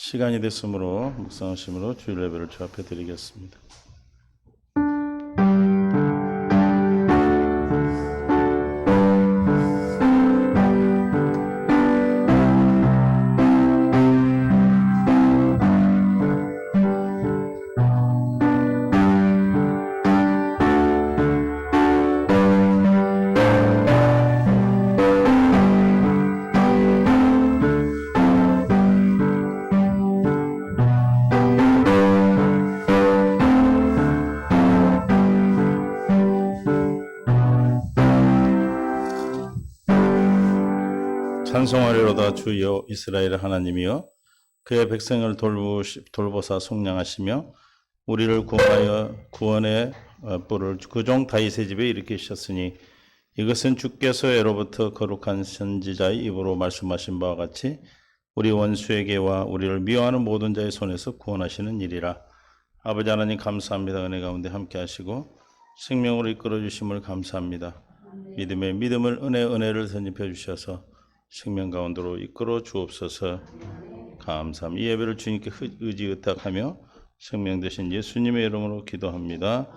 시간이 됐으므로 묵상하심으로 주일 예배를 주 앞에 드리겠습니다. 찬송하리로다 주여 이스라엘 하나님이여 그의 백성을 돌보사 속량하시며 우리를 구하여 구원의 뿔을 그 종 다윗의 집에 일으키셨으니 이것은 주께서 예로부터 거룩한 선지자의 입으로 말씀하신 바와 같이 우리 원수에게와 우리를 미워하는 모든 자의 손에서 구원하시는 일이라. 아버지 하나님 감사합니다. 은혜 가운데 함께 하시고 생명으로 이끌어 주심을 감사합니다. 믿음의 믿음을 은혜를 선입해 주셔서 생명 가운데로 이끌어 주옵소서. 감사합니다. 이 예배를 주님께 의지 의탁하며 생명 되신 예수님의 이름으로 기도합니다.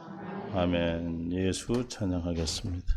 아멘. 예수 찬양하겠습니다.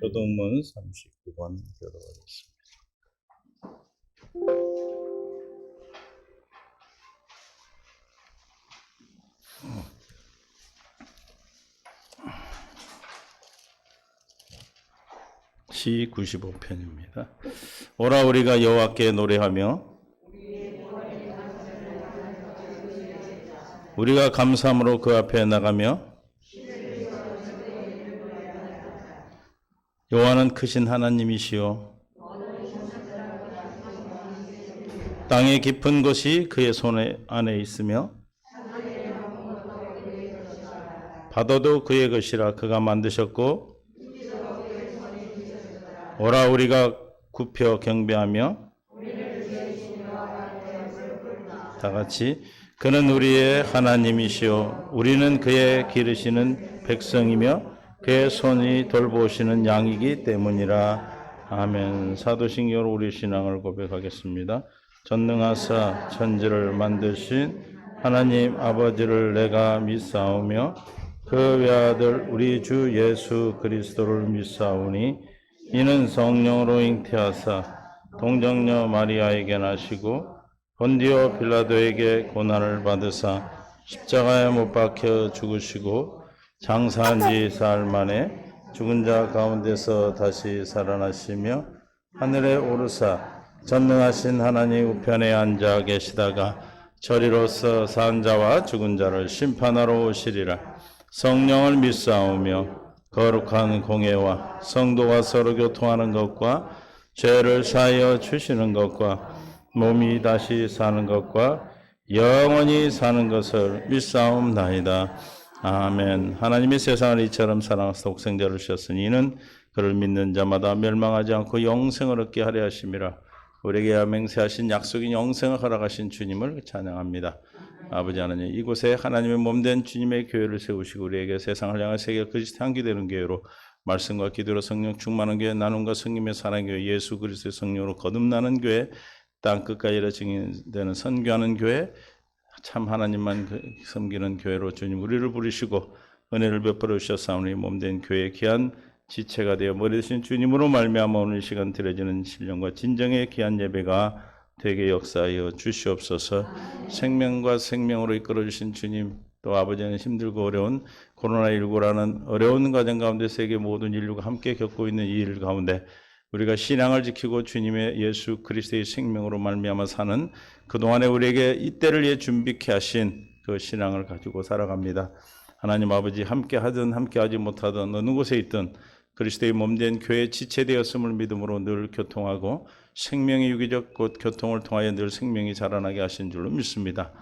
교도문 39번 들어가겠습니다. 시 95편입니다. 오라 우리가 여호와께 노래하며 우리가 감사함으로 그 앞에 나가며 여호와는 크신 하나님이시요 땅의 깊은 것이 그의 손 안에 있으며 바다도 그의 것이라. 그가 만드셨고 오라 우리가 굽혀 경배하며 다같이 그는 우리의 하나님이시요 우리는 그의 기르시는 백성이며 그의 손이 돌보시는 양이기 때문이라. 아멘. 사도신경으로 우리 신앙을 고백하겠습니다. 전능하사 천지를 만드신 하나님 아버지를 내가 믿사오며 그 외아들 우리 주 예수 그리스도를 믿사오니 이는 성령으로 잉태하사 동정녀 마리아에게 나시고 본디오 빌라도에게 고난을 받으사 십자가에 못 박혀 죽으시고 장사한 지 사흘 만에 죽은 자 가운데서 다시 살아나시며 하늘에 오르사 전능하신 하나님 우편에 앉아 계시다가 저리로서 산 자와 죽은 자를 심판하러 오시리라. 성령을 믿사오며 거룩한 공예와 성도가 서로 교통하는 것과 죄를 사하여 주시는 것과 몸이 다시 사는 것과 영원히 사는 것을 믿사옵나이다. 아멘. 하나님이 세상을 이처럼 사랑하사 독생자를 주셨으니 이는 그를 믿는 자마다 멸망하지 않고 영생을 얻게 하려 하심이라. 우리에게 맹세하신 약속인 영생을 허락하신 주님을 찬양합니다. 아버지 하나님, 이곳에 하나님의 몸된 주님의 교회를 세우시고 우리에게 세상을 향해 세계 그리스도 향기 되는 교회로 말씀과 기도로 성령 충만한 교회, 나눔과 성님의 사랑의 교회, 예수 그리스도의 성령으로 거듭나는 교회, 땅 끝까지 증인되는 선교하는 교회, 참 하나님만 섬기는 교회로 주님 우리를 부르시고 은혜를 베풀어 주셨사오니 몸된 교회의 귀한 지체가 되어 머리 되신 주님으로 말미암아 오늘 이 시간 드려지는 신령과 진정의 귀한 예배가 되게 역사하여 주시옵소서. 생명과 생명으로 이끌어 주신 주님, 또 아버지는 힘들고 어려운 코로나19라는 어려운 과정 가운데 세계 모든 인류가 함께 겪고 있는 이 일 가운데 우리가 신앙을 지키고 주님의 예수 그리스도의 생명으로 말미암아 사는 그동안에 우리에게 이때를 위해 준비케 하신 그 신앙을 가지고 살아갑니다. 하나님 아버지, 함께 하든 함께 하지 못하든 어느 곳에 있든 그리스도의 몸된 교회에 지체되었음을 믿음으로 늘 교통하고 생명의 유기적 곧 교통을 통하여 늘 생명이 자라나게 하신 줄로 믿습니다.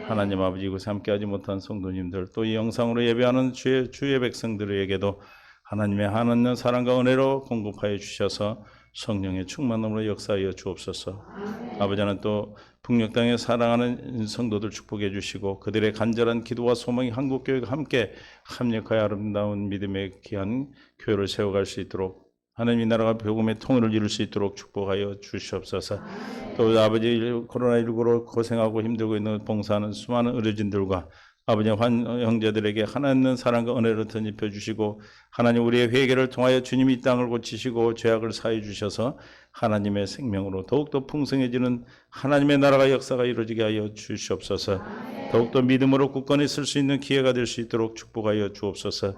하나님 아버지, 이곳에 함께하지 못한 성도님들, 또 이 영상으로 예배하는 주의 백성들에게도 하나님의 한없는 사랑과 은혜로 공급하여 주셔서 성령의 충만함으로 역사하여 주옵소서. 아버지 하나님, 또 북녘 땅에 사랑하는 성도들 축복해 주시고 그들의 간절한 기도와 소망이 한국교회가 함께 합력하여 아름다운 믿음의 귀한 교회를 세워갈 수 있도록 하나님 이 나라가 복음의 통일을 이룰 수 있도록 축복하여 주시옵소서. 또 아버지, 코로나19로 고생하고 힘들고 있는 봉사하는 수많은 의료진들과 아버지 형제들에게 하나님 사랑과 은혜를 덧입혀 주시고 하나님 우리의 회개를 통하여 주님이 이 땅을 고치시고 죄악을 사해 주셔서 하나님의 생명으로 더욱더 풍성해지는 하나님의 나라가 역사가 이루어지게 하여 주시옵소서. 더욱더 믿음으로 굳건히 설 수 있는 기회가 될 수 있도록 축복하여 주옵소서.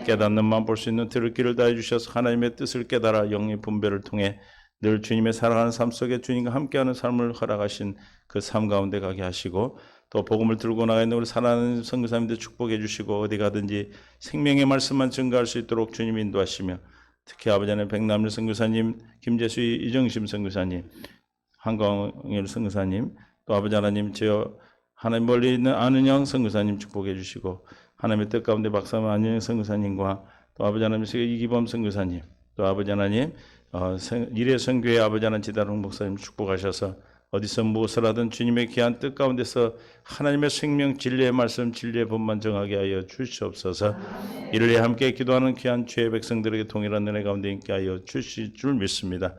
깨닫는 마음 볼 수 있는 들을 길을 다해 주셔서 하나님의 뜻을 깨달아 영의 분별을 통해 늘 주님의 사랑하는 삶 속에 주님과 함께하는 삶을 허락하신 그 삶 가운데 가게 하시고 또 복음을 들고 나가 있는 우리 사랑하는 선교사님들 축복해 주시고 어디 가든지 생명의 말씀만 증거할 수 있도록 주님 인도하시며 특히 아버지 하나님 백남일 선교사님, 김재수 이정심 선교사님, 한광일 선교사님, 또 아버지 하나님 저 하나님 멀리 있는 안은영 선교사님 축복해 주시고 하나님의 뜻 가운데 박사만 안은영 선교사님과 또 아버지 하나님 이기범 선교사님, 또 아버지 하나님 이래선교회 아버지 하나님 지다롱 목사님 축복하셔서 어디서 무엇을 하든 주님의 귀한 뜻 가운데서 하나님의 생명 진리의 말씀 진리의 법만 정하게 하여 주시옵소서. 이를 위해 함께 기도하는 귀한 주의 백성들에게 동일한 은혜 가운데 있게 하여 주실 줄 믿습니다.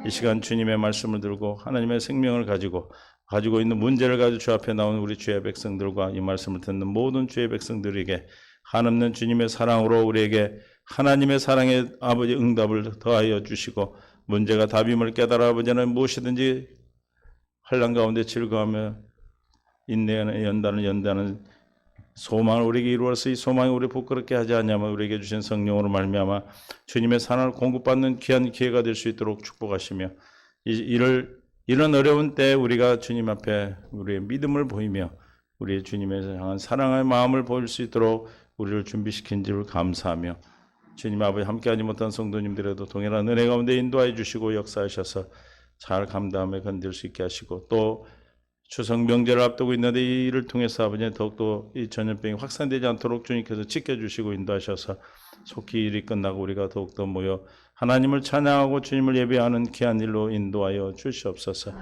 이 시간 주님의 말씀을 들고 하나님의 생명을 가지고 있는 문제를 가지고 주 앞에 나온 우리 주의 백성들과 이 말씀을 듣는 모든 주의 백성들에게 한없는 주님의 사랑으로 우리에게 하나님의 사랑의 아버지 응답을 더하여 주시고 문제가 답임을 깨달아 아버지는 무엇이든지 환난 가운데 즐거워하며 인내하는 연다는 소망을 우리에게 이루어서 이 소망이 우리 부끄럽게 하지 않냐면 우리에게 주신 성령으로 말미암아 주님의 사랑을 공급받는 귀한 기회가 될 수 있도록 축복하시며 이런 어려운 때에 우리가 주님 앞에 우리의 믿음을 보이며 우리의 주님에 향한 사랑의 마음을 보일 수 있도록 우리를 준비시킨 줄 감사하며 주님 아버지 함께하지 못한 성도님들에도 동일한 은혜 가운데 인도하여 주시고 역사하셔서 잘 감당하며 건들 수 있게 하시고 또 추석 명절을 앞두고 있는데 이 일을 통해서 아버지 더욱더 이 전염병이 확산되지 않도록 주님께서 지켜주시고 인도하셔서 속히 일이 끝나고 우리가 더욱더 모여 하나님을 찬양하고 주님을 예배하는 귀한 일로 인도하여 주시옵소서.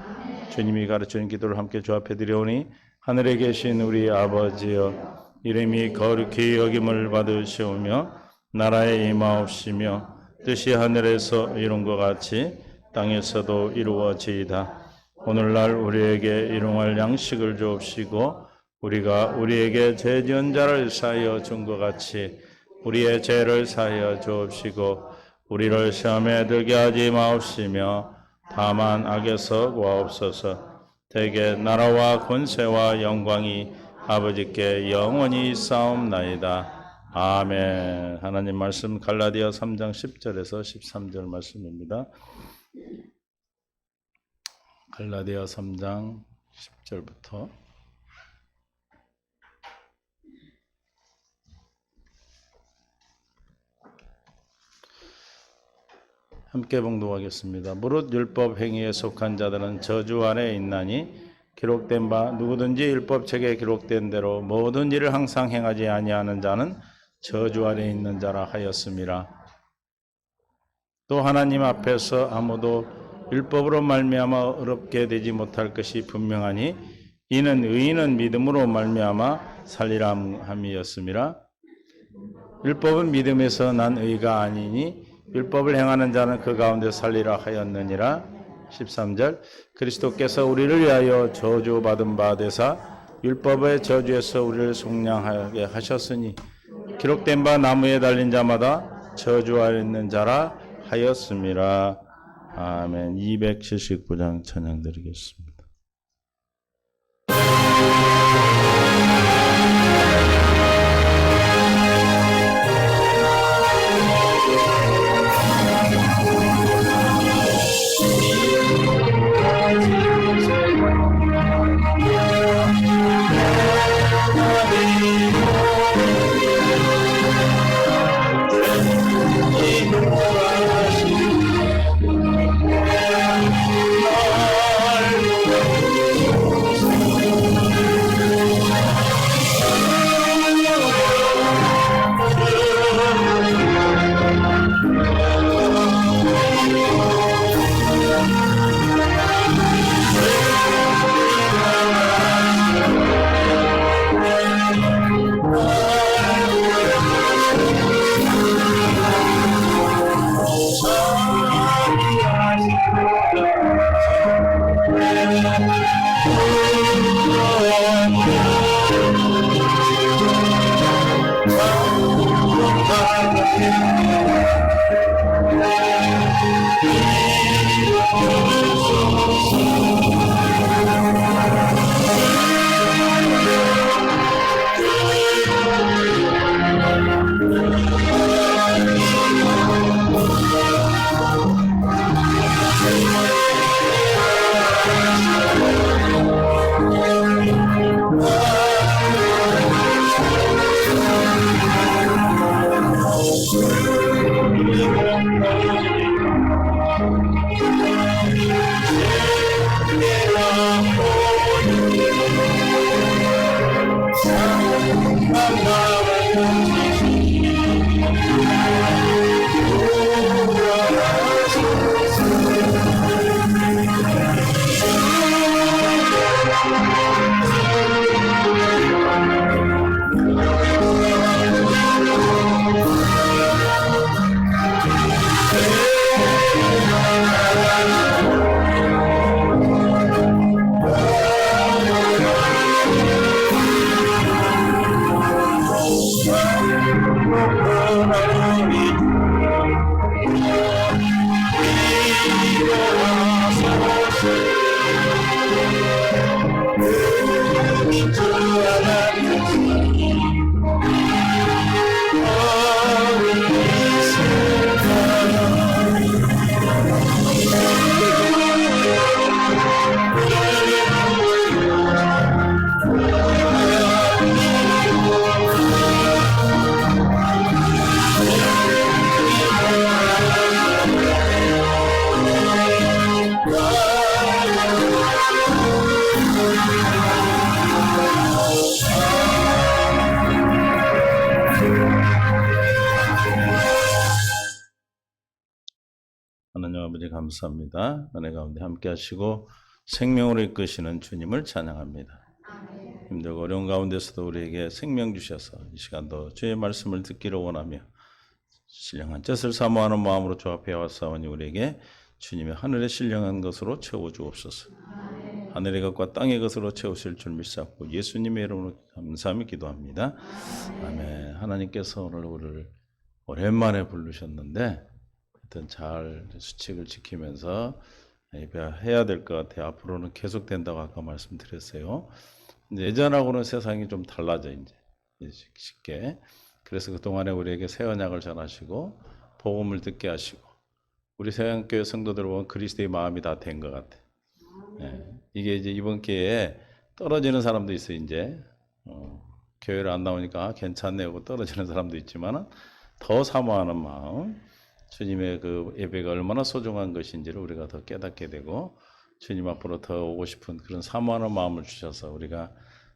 주님이 가르치는 기도를 함께 주 앞에 드려오니 하늘에 계신 우리 아버지여 이름이 거룩히 여김을 받으시오며 나라에 임하옵시며 뜻이 하늘에서 이룬 것 같이 땅에서도 이루어지이다. 오늘날 우리에게 일용할 양식을 주옵시고 우리가 우리에게 죄 지은 자를 사하여 준 것 같이 우리의 죄를 사하여 주옵시고 우리를 시험에 들게 하지 마옵시며 다만 악에서 구하옵소서. 대개 나라와 권세와 영광이 아버지께 영원히 있사옵나이다. 아멘. 하나님 말씀 갈라디아 3장 10절에서 13절 말씀입니다. 갈라디아 3장 10절부터 함께 봉독하겠습니다. 무릇 율법 행위에 속한 자들은 저주 아래에 있나니 기록된 바 누구든지 율법책에 기록된 대로 모든 일을 항상 행하지 아니하는 자는 저주 아래에 있는 자라 하였음이라. 또 하나님 앞에서 아무도 율법으로 말미암아 어렵게 되지 못할 것이 분명하니 이는 의인은 믿음으로 말미암아 살리라 함이었음이라. 율법은 믿음에서 난 의가 아니니 율법을 행하는 자는 그 가운데 살리라 하였느니라. 13절 그리스도께서 우리를 위하여 저주받은 바 되사 율법의 저주에서 우리를 속량하게 하셨으니 기록된 바 나무에 달린 자마다 저주 아래 있는 자라 하였음이라. 아멘. 279장 찬양 드리겠습니다. 하나님 아버지 감사합니다. 은혜 가운데 함께 하시고 생명으로 이끄시는 주님을 찬양합니다. 힘들고 어려운 가운데서도 우리에게 생명 주셔서 이 시간도 주의 말씀을 듣기를 원하며 신령한 뜻을 사모하는 마음으로 주 앞에 왔사오니 우리에게 주님의 하늘에 신령한 것으로 채워주옵소서. 하늘의 것과 땅의 것으로 채우실 줄 믿사옵고 예수님의 이름으로 감사하며 기도합니다. 아멘. 하나님께서 오늘 우리를 오랜만에 부르셨는데 하여튼 잘 수칙을 지키면서 예배해야 될 것 같아요. 앞으로는 계속 된다고 아까 말씀드렸어요. 이제 예전하고는 세상이 좀 달라져 이제 쉽게. 그래서 그 동안에 우리에게 새 언약을 전하시고 복음을 듣게 하시고 우리 새한교회 성도들 보면 그리스도의 마음이 다 된 것 같아. 예. 이게 이제 이번 기회에 떨어지는 사람도 있어요. 이제 교회를 안 나오니까 괜찮네 하고 떨어지는 사람도 있지만 더 사모하는 마음, 주님의 그 예배가 얼마나 소중한 것인지를 우리가 더 깨닫게 되고 주님 앞으로 더 오고 싶은 그런 사모하는 마음을 주셔서 우리가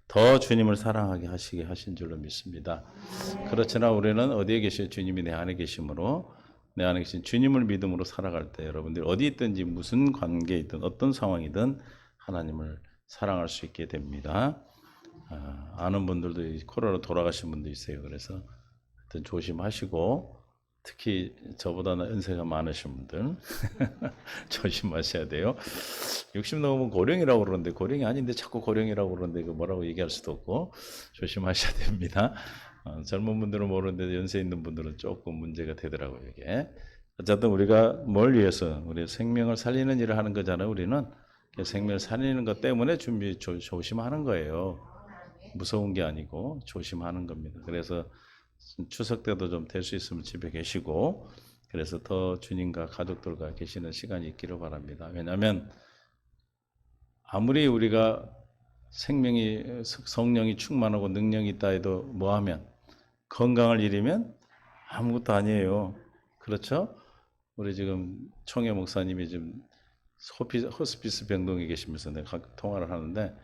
더 주님을 사랑하게 하시게 하신 줄로 믿습니다. 그렇지나 우리는 어디에 계셔? 주님이 내 안에 계심으로 내 안에 계신 주님을 믿음으로 살아갈 때 여러분들 어디 있든지 무슨 관계에 있든 어떤 상황이든 하나님을 사랑할 수 있게 됩니다. 아는 분들도 코로나로 돌아가신 분도 있어요. 그래서 하여튼 조심하시고 특히 저보다는 연세가 많으신 분들 조심하셔야 돼요. 60 넘으면 고령이라고 그러는데 고령이 아닌데 자꾸 고령이라고 그러는데 그 뭐라고 얘기할 수도 없고 조심하셔야 됩니다. 젊은 분들은 모르는데 연세 있는 분들은 조금 문제가 되더라고요. 이게 어쨌든 우리가 뭘 위해서 우리 생명을 살리는 일을 하는 거잖아요. 우리는 생명을 살리는 것 때문에 조심하는 거예요. 무서운 게 아니고 조심하는 겁니다. 그래서 추석 때도 좀 될 수 있으면 집에 계시고 그래서 더 주님과 가족들과 계시는 시간이 있기를 바랍니다. 왜냐하면 아무리 우리가 생명이 성령이 충만하고 능력이 있다 해도 뭐하면 건강을 잃으면 아무것도 아니에요. 그렇죠? 우리 지금 총회 목사님이 지금 호스피스 병동에 계시면서 내가 통화를 하는데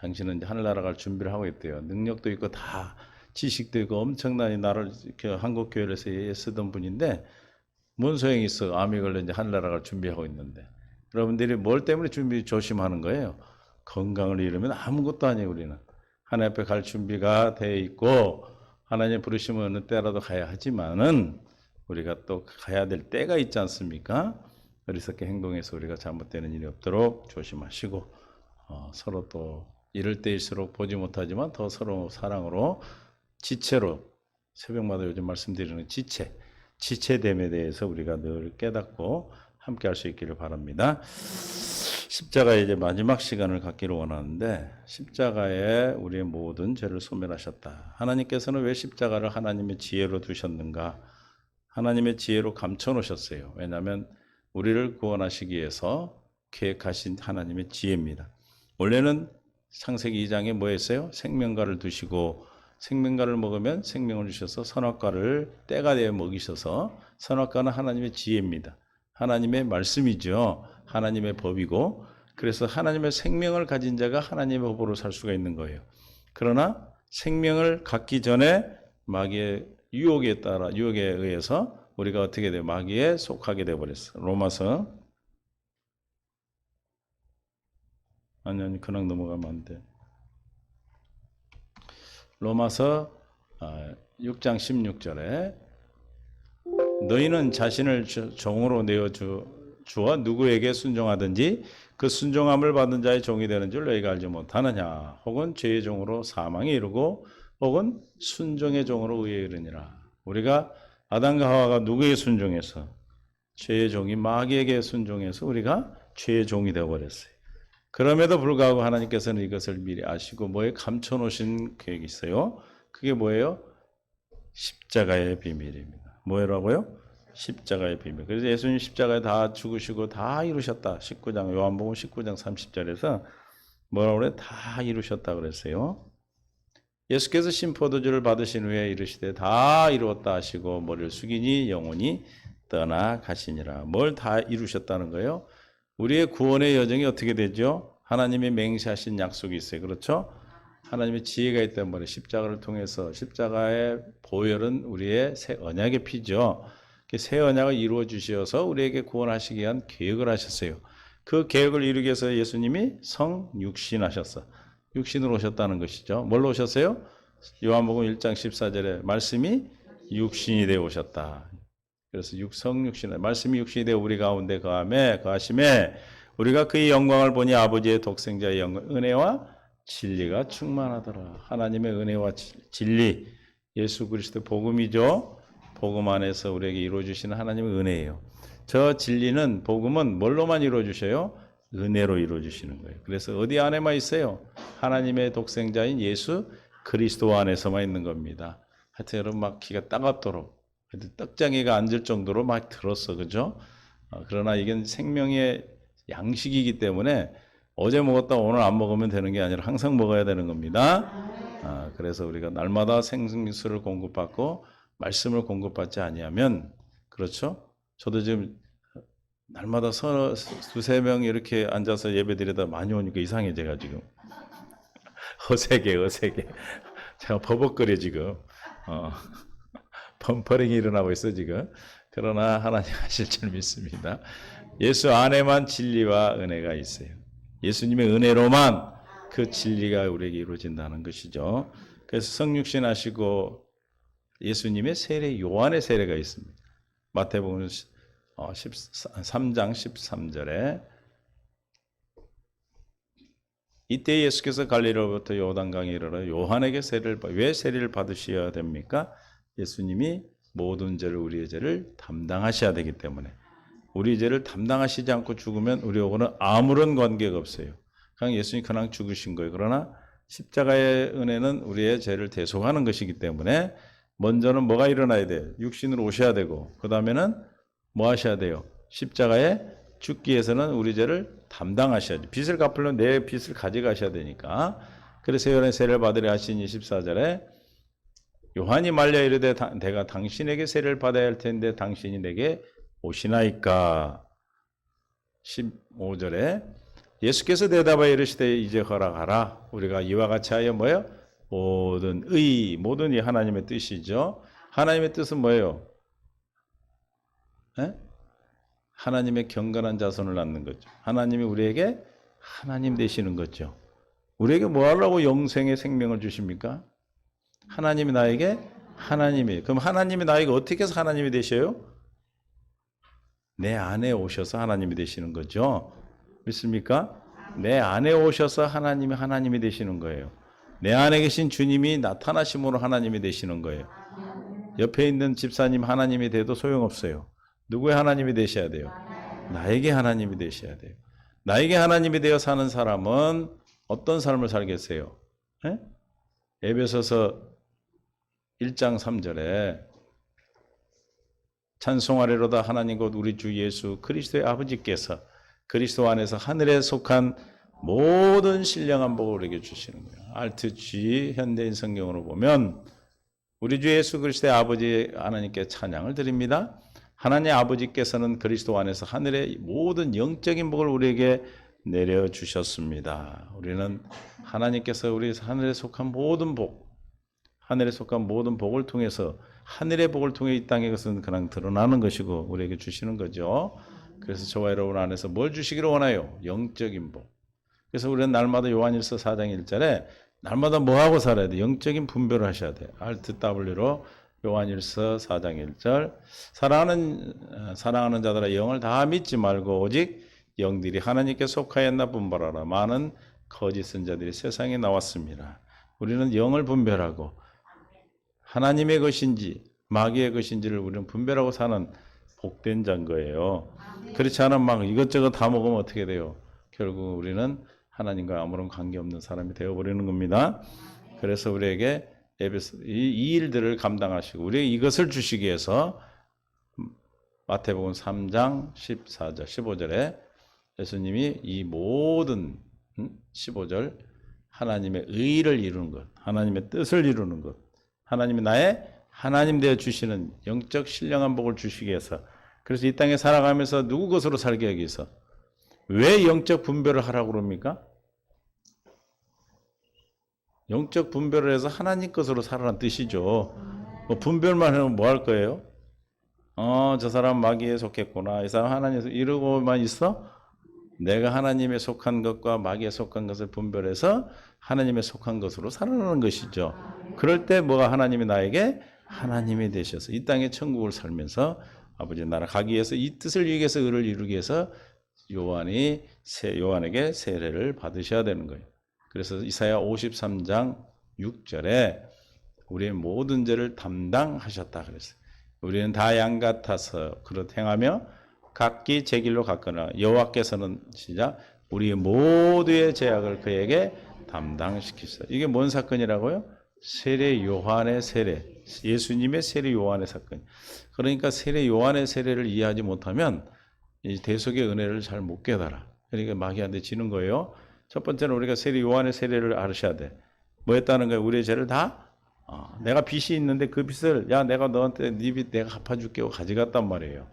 당신은 이제 하늘나라 갈 준비를 하고 있대요. 능력도 있고 다 지식도 있고 엄청나게 나를 한국 교회에서 쓰던 분인데 뭔 소용이 있어? 암이 걸려 이제 하늘나라 갈 준비하고 있는데 여러분들이 뭘 때문에 준비 조심하는 거예요? 건강을 잃으면 아무것도 아니에요. 우리는 하나님 앞에 갈 준비가 돼 있고 하나님 부르시면 어느 때라도 가야 하지만은 우리가 또 가야 될 때가 있지 않습니까? 어리석게 행동해서 우리가 잘못되는 일이 없도록 조심하시고 서로 또 이럴 때일수록 보지 못하지만 더 서로 사랑으로 지체로 새벽마다 요즘 말씀드리는 지체됨에 대해서 우리가 늘 깨닫고 함께 할 수 있기를 바랍니다. 십자가의 이제 마지막 시간을 갖기를 원하는데 십자가에 우리의 모든 죄를 소멸하셨다. 하나님께서는 왜 십자가를 하나님의 지혜로 두셨는가? 하나님의 지혜로 감춰 놓으셨어요. 왜냐하면 우리를 구원하시기 위해서 계획하신 하나님의 지혜입니다. 원래는 창세기 2장에 뭐 했어요? 생명과를 두시고 생명과를 먹으면 생명을 주셔서 선악과를 때가 되어 먹이셔서 선악과는 하나님의 지혜입니다. 하나님의 말씀이죠. 하나님의 법이고 그래서 하나님의 생명을 가진 자가 하나님의 법으로 살 수가 있는 거예요. 그러나 생명을 갖기 전에 마귀의 유혹에 의해서 우리가 어떻게 돼요? 마귀에 속하게 되어버렸어. 로마서 아니 그냥 넘어가면 안 돼. 로마서 6장 16절에 너희는 자신을 종으로 내어주어 누구에게 순종하든지 그 순종함을 받은 자의 종이 되는 줄 너희가 알지 못하느냐. 혹은 죄의 종으로 사망에 이르고 혹은 순종의 종으로 의에 이르니라. 우리가 아담과 하와가 누구에게 순종해서 죄의 종이 마귀에게 순종해서 우리가 죄의 종이 되어버렸어요. 그럼에도 불구하고 하나님께서는 이것을 미리 아시고 뭐에 감춰놓으신 계획이 있어요. 그게 뭐예요? 십자가의 비밀입니다. 뭐라고요? 십자가의 비밀. 그래서 예수님 십자가에 다 죽으시고 다 이루셨다. 19장 요한복음 19장 30절에서 뭐라고 그래? 다 이루셨다 그랬어요. 예수께서 신포도주를 받으신 후에 이르시되 다 이루었다 하시고 머리를 숙이니 영혼이 떠나가시니라. 뭘 다 이루셨다는 거예요? 우리의 구원의 여정이 어떻게 되죠? 하나님의 맹세하신 약속이 있어요. 그렇죠? 하나님의 지혜가 있단 말이에요. 십자가를 통해서 십자가의 보혈은 우리의 새 언약의 피죠. 새 언약을 이루어 주셔서 우리에게 구원하시기 위한 계획을 하셨어요. 그 계획을 이루기 위해서 예수님이 성육신하셨어. 육신으로 오셨다는 것이죠. 뭘로 오셨어요? 요한복음 1장 14절에 말씀이 육신이 되어 오셨다. 그래서 성육신, 말씀이 육신이 되어 우리 가운데 거하심에 우리가 그의 영광을 보니 아버지의 독생자의 영광, 은혜와 진리가 충만하더라. 하나님의 은혜와 진리, 예수 그리스도 복음이죠. 복음 안에서 우리에게 이루어주시는 하나님의 은혜예요. 저 진리는 복음은 뭘로만 이루어주셔요? 은혜로 이루어주시는 거예요. 그래서 어디 안에만 있어요? 하나님의 독생자인 예수 그리스도 안에서만 있는 겁니다. 하여튼 여러분 막 기가 따갑도록 떡장이가 앉을 정도로 막 들었어. 그죠? 그러나 이건 생명의 양식이기 때문에 어제 먹었다 오늘 안 먹으면 되는 게 아니라 항상 먹어야 되는 겁니다. 그래서 우리가 날마다 생수를 공급받고 말씀을 공급받지 아니하면 그렇죠? 저도 지금 날마다 두세 명 이렇게 앉아서 예배 드리다 많이 오니까 이상해 제가 지금 어색해. 제가 버벅거려 지금 펌퍼링이 일어나고 있어 지금. 그러나 하나님 하실 줄 믿습니다. 예수 안에만 진리와 은혜가 있어요. 예수님의 은혜로만 그 진리가 우리에게 이루어진다는 것이죠. 그래서 성육신 하시고 예수님의 세례, 요한의 세례가 있습니다. 마태복음 13장 13절에 이때 예수께서 갈릴리로부터 요단강에 이르러 요한에게 왜 세례를 받으셔야 됩니까? 예수님이 모든 죄를 우리의 죄를 담당하셔야 되기 때문에 우리 죄를 담당하시지 않고 죽으면 우리하고는 아무런 관계가 없어요. 그냥 예수님이 그냥 죽으신 거예요. 그러나 십자가의 은혜는 우리의 죄를 대속하는 것이기 때문에 먼저는 뭐가 일어나야 돼요? 육신으로 오셔야 되고 그 다음에는 뭐 하셔야 돼요? 십자가에 죽기 위해서는 우리 죄를 담당하셔야죠. 빚을 갚으려면 내 빚을 가져가셔야 되니까. 그래서 요한의 세례를 받으려 하시니 14절에 요한이 말려 이르되 내가 당신에게 세례를 받아야 할 텐데 당신이 내게 오시나이까. 15절에 예수께서 대답하여 이르시되 이제 허락하라. 우리가 이와 같이 하여 뭐예요? 모든 이 하나님의 뜻이죠. 하나님의 뜻은 뭐예요? 에? 하나님의 경건한 자손을 낳는 거죠. 하나님이 우리에게 하나님 되시는 거죠. 우리에게 뭐 하려고 영생의 생명을 주십니까? 하나님이 나에게 하나님이. 그럼 하나님이 나에게 어떻게 해서 하나님이 되셔요? 내 안에 오셔서 하나님이 되시는 거죠. 믿습니까? 내 안에 오셔서 하나님이 되시는 거예요. 내 안에 계신 주님이 나타나심으로 하나님이 되시는 거예요. 옆에 있는 집사님 하나님이 돼도 소용없어요. 누구의 하나님이 되셔야 돼요? 나에게 하나님이 되셔야 돼요. 나에게 하나님이 되어 사는 사람은 어떤 삶을 살겠어요? 에? 에베소서 1장 3절에 찬송하리로다 하나님 곧 우리 주 예수 그리스도의 아버지께서 그리스도 안에서 하늘에 속한 모든 신령한 복을 우리에게 주시는 거예요. RTG 현대인 성경으로 보면 우리 주 예수 그리스도의 아버지 하나님께 찬양을 드립니다. 하나님 아버지께서는 그리스도 안에서 하늘의 모든 영적인 복을 우리에게 내려주셨습니다. 우리는 하나님께서 우리 하늘에 속한 모든 복, 하늘에 속한 모든 복을 통해서 하늘의 복을 통해 이 땅에 것은 그냥 드러나는 것이고 우리에게 주시는 거죠. 그래서 저와 여러분 안에서 뭘 주시기를 원해요? 영적인 복. 그래서 우리는 날마다 요한일서 4장 1절에 날마다 뭐하고 살아야 돼? 영적인 분별을 하셔야 돼요. RTW로 요한일서 4장 1절 사랑하는 자들아 영을 다 믿지 말고 오직 영들이 하나님께 속하였나 분별하라. 많은 거짓 선자들이 세상에 나왔습니다. 우리는 영을 분별하고 하나님의 것인지 마귀의 것인지를 우리는 분별하고 사는 복된 자인 거예요. 그렇지 않으면 막 이것저것 다 먹으면 어떻게 돼요? 결국 우리는 하나님과 아무런 관계없는 사람이 되어버리는 겁니다. 그래서 우리에게 이 일들을 감당하시고 우리에게 이것을 주시기 위해서 마태복음 3장 14절 15절에 예수님이 이 모든 15절 하나님의 의를 이루는 것, 하나님의 뜻을 이루는 것, 하나님이 나의 하나님 되어 주시는 영적 신령한 복을 주시기 위해서 그래서 이 땅에 살아가면서 누구 것으로 살게 하기 위해서 왜 영적 분별을 하라고 그럽니까? 영적 분별을 해서 하나님 것으로 살아라는 뜻이죠. 뭐 분별만 하면 뭐 할 거예요? 저 사람 마귀에 속했구나. 이 사람 하나님에서 이러고만 있어? 내가 하나님에 속한 것과 마귀에 속한 것을 분별해서 하나님에 속한 것으로 살아가는 것이죠. 그럴 때 뭐가 하나님이 나에게 하나님이 되셔서 이 땅에 천국을 살면서 아버지 나라 가기 위해서 이 뜻을 이루기 위해서 의를 이루기 위해서 요한에게 세례를 받으셔야 되는 거예요. 그래서 이사야 53장 6절에 우리의 모든 죄를 담당하셨다 그랬어요. 우리는 다 양 같아서 그렇 행하며 각기 제 길로 갔거나 여호와께서는 시작 우리 모두의 죄악을 그에게 담당시키시다. 이게 뭔 사건이라고요? 세례 요한의 세례. 예수님의 세례 요한의 사건. 그러니까 세례 요한의 세례를 이해하지 못하면 이 대속의 은혜를 잘 못 깨달아. 그러니까 마귀한테 지는 거예요. 첫 번째는 우리가 세례 요한의 세례를 알으셔야 돼. 뭐 했다는 거예요? 우리의 죄를 다 내가 빚이 있는데 그 빚을 야 내가 너한테 네 빚 내가 갚아줄게 하고 가져갔단 말이에요.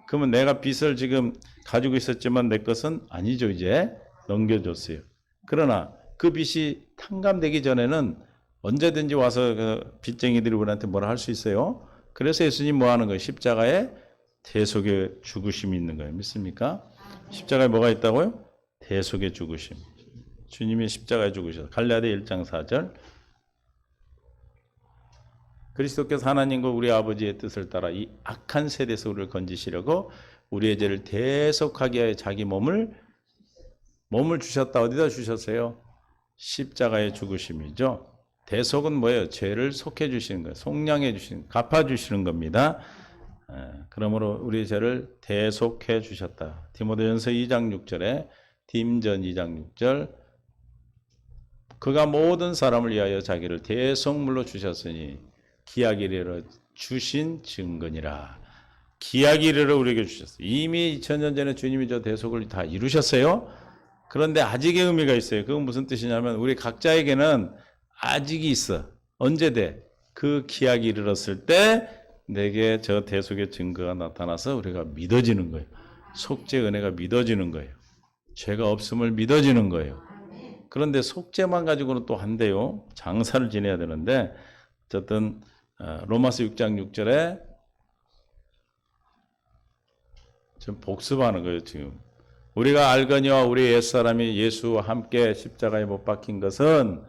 그러면 내가 빚을 지금 가지고 있었지만 내 것은 아니죠. 이제 넘겨줬어요. 그러나 그 빚이 탕감되기 전에는 언제든지 와서 그 빚쟁이들이 우리한테 뭐라 할 수 있어요. 그래서 예수님 뭐 하는 거예요? 십자가에 대속의 죽으심이 있는 거예요. 믿습니까? 십자가에 뭐가 있다고요? 대속의 죽으심. 주님이 십자가에 죽으셔서 갈라디아 1장 4절 그리스도께서 하나님과 우리 아버지의 뜻을 따라 이 악한 세대에서 우리를 건지시려고 우리의 죄를 대속하게 하여 자기 몸을 주셨다. 어디다 주셨어요? 십자가의 죽으심이죠. 대속은 뭐예요? 죄를 속해 주시는 거예요. 속량해 주시는, 갚아 주시는 겁니다. 그러므로 우리의 죄를 대속해 주셨다. 디모데전서 2장 6절에 딤전 2장 6절 그가 모든 사람을 위하여 자기를 대속물로 주셨으니 기약 이르러 주신 증거니라. 기약 이르러 우리에게 주셨어요. 이미 2000년 전에 주님이 저 대속을 다 이루셨어요. 그런데 아직의 의미가 있어요. 그건 무슨 뜻이냐면 우리 각자에게는 아직이 있어. 언제 돼? 그 기약이 이르렀을 때 내게 저 대속의 증거가 나타나서 우리가 믿어지는 거예요. 속죄 은혜가 믿어지는 거예요. 죄가 없음을 믿어지는 거예요. 그런데 속죄만 가지고는 또 안 돼요. 장사를 지내야 되는데 어쨌든 로마서 6장 6절에 지금 복습하는 거예요. 지금 우리가 알거니와 우리 옛사람이 예수와 함께 십자가에 못 박힌 것은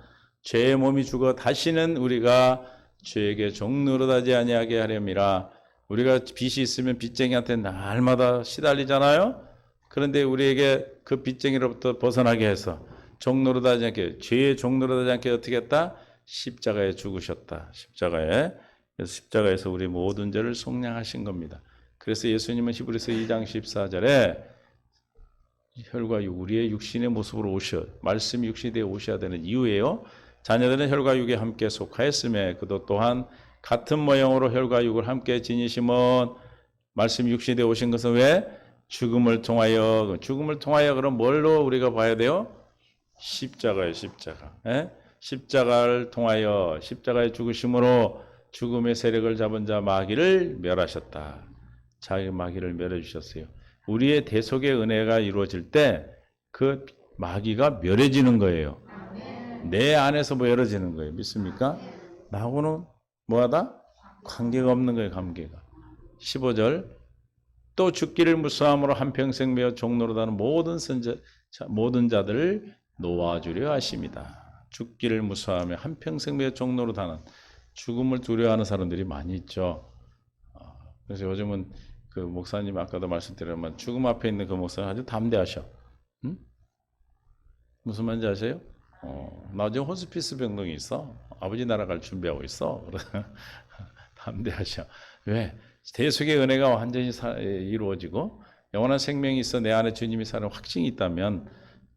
죄의 몸이 죽어 다시는 우리가 죄에게 종노릇하지 아니하게 하렵니다. 우리가 빚이 있으면 빚쟁이한테 날마다 시달리잖아요. 그런데 우리에게 그 빚쟁이로부터 벗어나게 해서 종노릇하지 않게 죄의 종노릇하지 않게 어떻게 했다? 십자가에 죽으셨다. 십자가에서 우리 모든 죄를 속량하신 겁니다. 그래서 예수님은 히브리서 2장 14절에 혈과 육, 우리의 육신의 모습으로 말씀이 육신이 되어 오셔야 되는 이유예요. 자녀들은 혈과 육에 함께 속하였음에 그도 또한 같은 모형으로 혈과 육을 함께 지니심은 말씀이 육신이 되어 오신 것은 왜? 죽음을 통하여 그럼 뭘로 우리가 봐야 돼요? 십자가예요. 십자가. 십자가를 통하여 십자가의 죽으심으로 죽음의 세력을 잡은 자 마귀를 멸하셨다. 자기 마귀를 멸해 주셨어요. 우리의 대속의 은혜가 이루어질 때 그 마귀가 멸해지는 거예요. 내 안에서 멸해지는 거예요. 믿습니까? 나하고는 뭐하다? 관계가 없는 거예요. 관계가. 15절 또 죽기를 무수함으로 한평생 매어 종노릇하는 모든 자들을 놓아주려 하십니다. 죽기를 무수하며 한평생 매어 종노릇하는 죽음을 두려워하는 사람들이 많이 있죠. 그래서 요즘은 그 목사님 아까도 말씀드렸지만 죽음 앞에 있는 그 목사는 아주 담대하셔. 응? 무슨 말인지 아세요? 나 지금 호스피스 병동이 있어. 아버지 나라 갈 준비하고 있어. 담대하셔. 왜? 대속의 은혜가 완전히 이루어지고 영원한 생명이 있어 내 안에 주님이 사는 확신이 있다면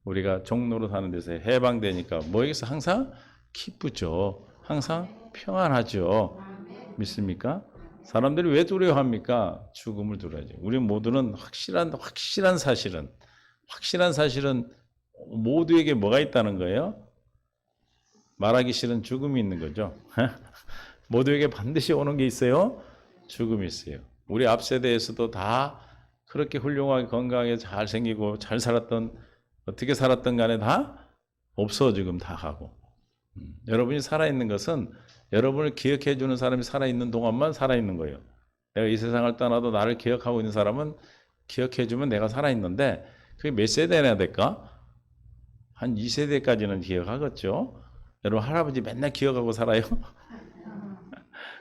우리가 종노릇하는 데서 해방되니까 뭐에게서 항상 기쁘죠. 항상 평안하죠. 믿습니까? 사람들이 왜 두려워합니까? 죽음을 두려워하죠. 우리 모두는 확실한 사실은 모두에게 뭐가 있다는 거예요? 말하기 싫은 죽음이 있는 거죠. 모두에게 반드시 오는 게 있어요. 죽음이 있어요. 우리 앞 세대에서도 다 그렇게 훌륭하게 건강하게 잘 생기고 잘 살았던 어떻게 살았던 간에 다 없어 지금 다 가고. 여러분이 살아있는 것은 여러분을 기억해 주는 사람이 살아있는 동안만 살아있는 거예요. 내가 이 세상을 떠나도 나를 기억하고 있는 사람은 기억해 주면 내가 살아있는데 그게 몇 세대나 될까? 한 2세대까지는 기억하겠죠. 여러분 할아버지 맨날 기억하고 살아요?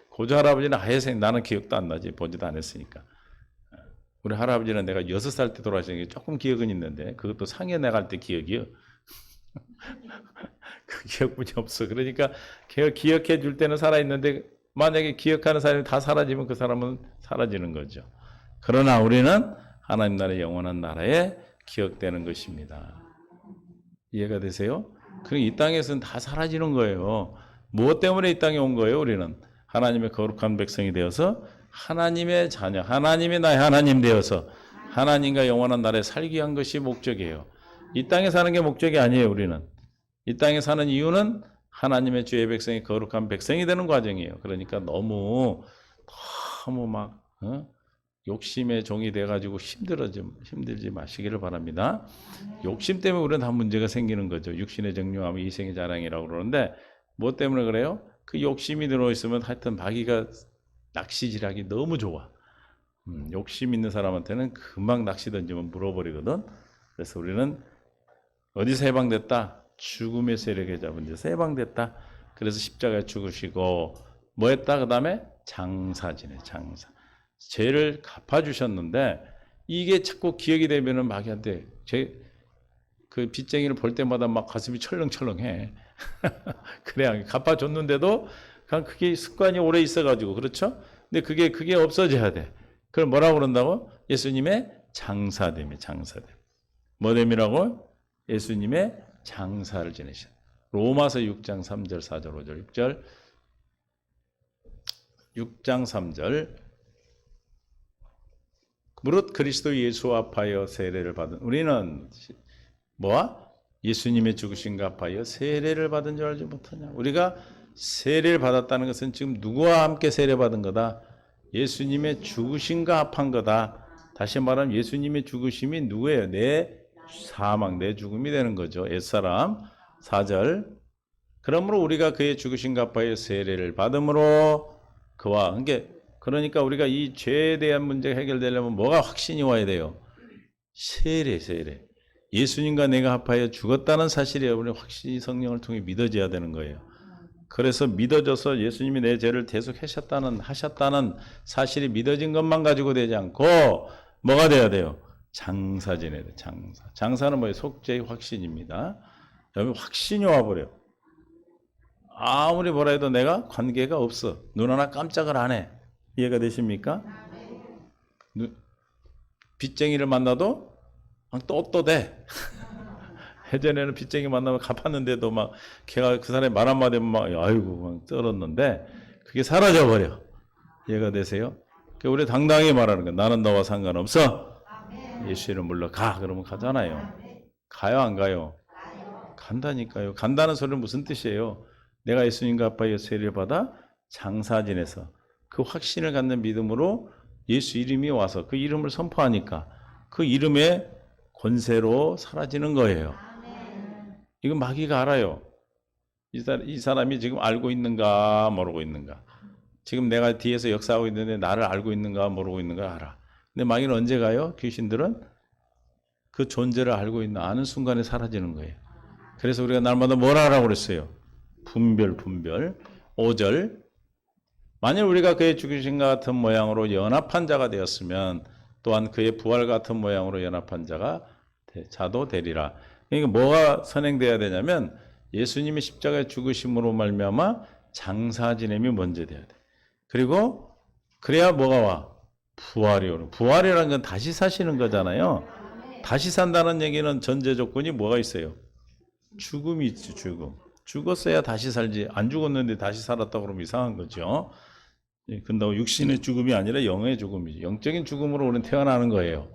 고조 할아버지는 아예 나는 기억도 안 나지. 보지도 않았으니까. 우리 할아버지는 내가 6살 때 돌아가신 게 조금 기억은 있는데 그것도 상해 나갈 때 기억이요. 그 기억뿐이 없어. 그러니까 기억해 줄 때는 살아있는데 만약에 기억하는 사람이 다 사라지면 그 사람은 사라지는 거죠. 그러나 우리는 하나님 나라의 영원한 나라에 기억되는 것입니다. 이해가 되세요? 그리고 이 땅에서는 다 사라지는 거예요. 무엇 때문에 이 땅에 온 거예요? 우리는 하나님의 거룩한 백성이 되어서 하나님의 자녀, 하나님이 나의 하나님 되어서 하나님과 영원한 나라에 살기 위한 것이 목적이에요. 이 땅에 사는 게 목적이 아니에요. 우리는 이 땅에 사는 이유는 하나님의 주의 백성이 거룩한 백성이 되는 과정이에요. 그러니까 너무 막 욕심의 종이 돼가지고 힘들지 마시기를 바랍니다. 욕심 때문에 우리는 다 문제가 생기는 거죠. 육신의 정욕하면 이생의 자랑이라고 그러는데 뭐 때문에 그래요? 그 욕심이 들어있으면 하여튼 마귀가 낚시질하기 너무 좋아. 욕심 있는 사람한테는 금방 낚시 던지면 물어버리거든. 그래서 우리는 어디서 해방됐다? 죽음의 세력에 잡은 데서 해방됐다. 그래서 십자가에 죽으시고 뭐 했다? 그 다음에 장사지네. 장사. 죄를 갚아주셨는데 이게 자꾸 기억이 되면은 마귀한테 그 빚쟁이를 볼 때마다 막 가슴이 철렁철렁해. 그래야 갚아줬는데도 그냥 그게 습관이 오래 있어가지고 그렇죠? 근데 그게 없어져야 돼. 그걸 뭐라고 그런다고? 예수님의 장사됨이 장사됨. 뭐됨이라고? 예수님의 장사를 지내신. 로마서 6장 3절 4절 5절 6절 6장 3절 무릇 그리스도 예수 합하여 세례를 받은 우리는 뭐야? 예수님의 죽으심과 합하여 세례를 받은 줄 알지 못하냐? 우리가 세례를 받았다는 것은 지금 누구와 함께 세례받은 거다? 예수님의 죽으심과 합한 거다. 다시 말하면 예수님의 죽으심이 누구예요? 내 사망, 내 죽음이 되는 거죠. 옛사람 4절 그러므로 우리가 그의 죽으심과 합하여 세례를 받음으로 그와 그러니까 우리가 이 죄에 대한 문제가 해결되려면 뭐가 확신이 와야 돼요? 세례. 예수님과 내가 합하여 죽었다는 사실이 여러분의 확신이 성령을 통해 믿어져야 되는 거예요. 그래서 믿어져서 예수님이 내 죄를 대속하셨다는 사실이 믿어진 것만 가지고 되지 않고 뭐가 돼야 돼요? 장사 지내야 돼. 장사는 뭐예요? 속죄의 확신입니다. 여러분 확신이 와버려. 아무리 뭐라 해도 내가 관계가 없어. 눈 하나 깜짝을 안 해. 이해가 되십니까? 빚쟁이를 만나도 또 돼. 예전에는 빚쟁이 만나면 갚았는데도 막 걔가 그 사람이 말 한마디 하면 막 아이고 막 떨었는데 그게 사라져 버려. 이해가 되세요? 우리 당당히 말하는 거야. 나는 너와 상관없어. 예수 이름 불러 가. 그러면 가잖아요. 가요 안 가요? 간다니까요. 간다는 소리는 무슨 뜻이에요? 내가 예수님과 합하여 세례를 받아 장사 지내서 그 확신을 갖는 믿음으로 예수 이름이 와서 그 이름을 선포하니까 그 이름의 권세로 사라지는 거예요. 이건 마귀가 알아요. 이 사람이 지금 알고 있는가 모르고 있는가. 지금 내가 뒤에서 역사하고 있는데 나를 알고 있는가 모르고 있는가 알아. 근데 마귀는 언제 가요? 귀신들은 그 존재를 알고 있는 아는 순간에 사라지는 거예요. 그래서 우리가 날마다 뭐라 하라고 그랬어요? 분별 5절 만일 우리가 그의 죽으심과 같은 모양으로 연합한 자가 되었으면 또한 그의 부활 같은 모양으로 연합한 자도 되리라. 그러니까 뭐가 선행돼야 되냐면 예수님이 십자가에 죽으심으로 말미암아 장사 지냄이 먼저 돼야 돼. 그리고 그래야 뭐가 와? 부활이 오는. 부활이라는 건 다시 사시는 거잖아요. 다시 산다는 얘기는 전제 조건이 뭐가 있어요? 죽음이 있지. 죽었어야 다시 살지. 안 죽었는데 다시 살았다고 그러면 이상한 거죠. 근데 육신의 죽음이 아니라 영의 죽음이죠. 영적인 죽음으로 우리는 태어나는 거예요.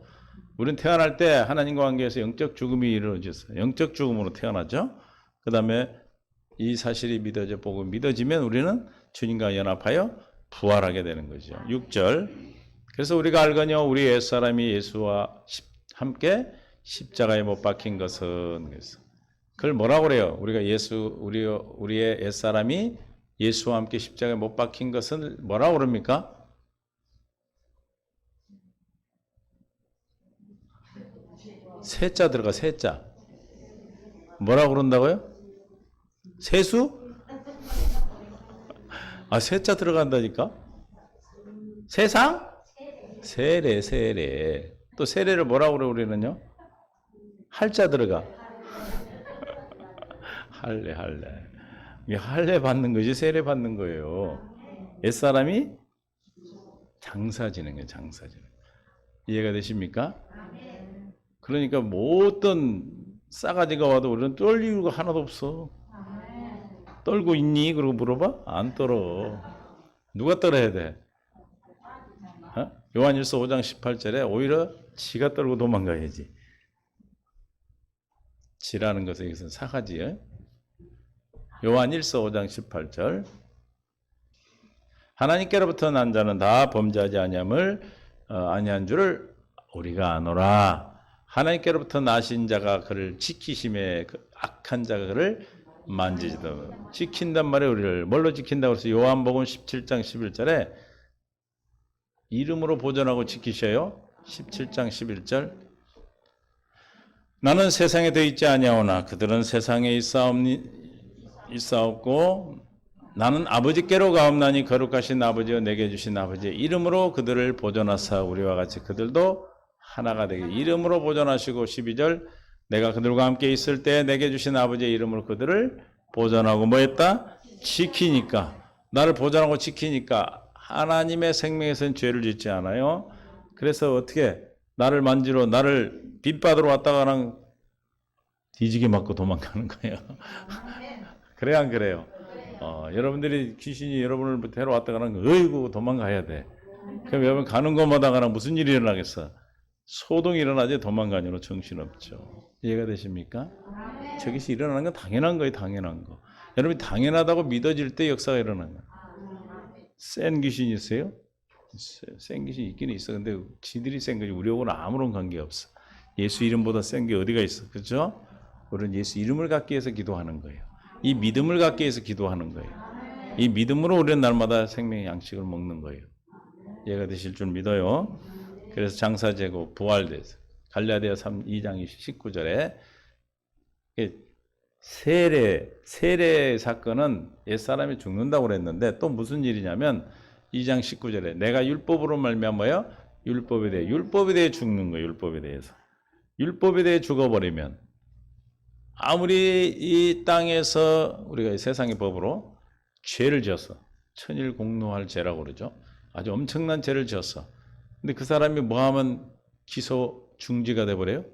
우리는 태어날 때 하나님과 관계에서 영적 죽음이 이루어졌어요. 영적 죽음으로 태어나죠. 그 다음에 이 사실이 믿어지면 우리는 주님과 연합하여 부활하게 되는 거죠. 6절 그래서 우리가 알거니와 우리 옛사람이 예수와 함께 십자가에 못 박힌 것은 그걸 뭐라고 그래요? 우리의 옛사람이 예수와 함께 십자가에 못 박힌 것은 뭐라고 그럽니까? 세자 들어가, 세자. 뭐라고 그런다고요? 세수? 세자 들어간다니까? 세상? 세례. 또 세례를 뭐라고 그래, 우리는요? 할자 들어가. 할례 받는 것이 세례 받는 거예요. 옛사람이 장사 지는 거예요, 장사 지는. 이해가 되십니까? 그러니까 뭐 어떤 싸가지가 와도 우리는 떨 이유가 하나도 없어. 떨고 있니? 그러고 물어봐? 안 떨어. 누가 떨어야 돼? 어? 요한일서 5장 18절에 오히려 지가 떨고 도망가야지. 지라는 것은 이것은 사가지요. 요한일서 5장 18절. 하나님께로부터 난 자는 다 범죄하지 아니함을 아니한 줄을 우리가 아노라. 하나님께로부터 나신 자가 그를 지키심에 그 악한 자가 그를 만지지도. 지킨단 말이에요. 우리를 뭘로 지킨다고 해서 요한복음 17장 11절에 이름으로 보존하고 지키셔요. 17장 11절. 나는 세상에 더 있지 아니하오나 그들은 세상에 있사옵고 나는 아버지께로 가옵나니 거룩하신 아버지여 내게 주신 아버지의 이름으로 그들을 보존하사 우리와 같이 그들도 하나가 되게. 이름으로 보존하시고 12절. 내가 그들과 함께 있을 때 내게 주신 아버지의 이름으로 그들을 보존하고 뭐 했다? 지키니까. 나를 보존하고 지키니까 하나님의 생명에서는 죄를 짓지 않아요. 그래서 어떻게 나를 만지러 나를 빗받으러 왔다가는 뒤지게 맞고 도망가는 거예요. 그래 안 그래요? 여러분들이 귀신이 여러분을 데려왔다가는 어이구 도망가야 돼. 그럼 여러분 가는 곳마다가는 무슨 일이 일어나겠어? 소동이 일어나지 도망가니로 정신없죠. 이해가 되십니까? 저것이 일어나는 건 당연한 거예요. 당연한 거. 여러분이 당연하다고 믿어질 때 역사가 일어나는 거예요. 센 귀신이 있어요? 센 귀신이 있기는 있어. 근데 지들이 센 거지 우리하고는 아무런 관계없어. 예수 이름보다 센 게 어디가 있어. 그렇죠? 우리는 예수 이름을 갖기 위해서 기도하는 거예요. 이 믿음을 갖기 위해서 기도하는 거예요. 이 믿음으로 우리는 날마다 생명의 양식을 먹는 거예요. 이해가 되실 줄 믿어요. 그래서 장사제고 부활돼서 갈라디아 2장 19절에 세례 사건은 옛사람이 죽는다고 그랬는데 또 무슨 일이냐면 2장 19절에 내가 율법으로 말미암아 뭐예요? 율법에 대해 죽는 거예요. 율법에 대해서. 율법에 대해 죽어버리면 아무리 이 땅에서 우리가 세상의 법으로 죄를 지었어. 천일공노할 죄라고 그러죠. 아주 엄청난 죄를 지었어. 근데 그 사람이 뭐 하면 기소 중지가 돼버려요?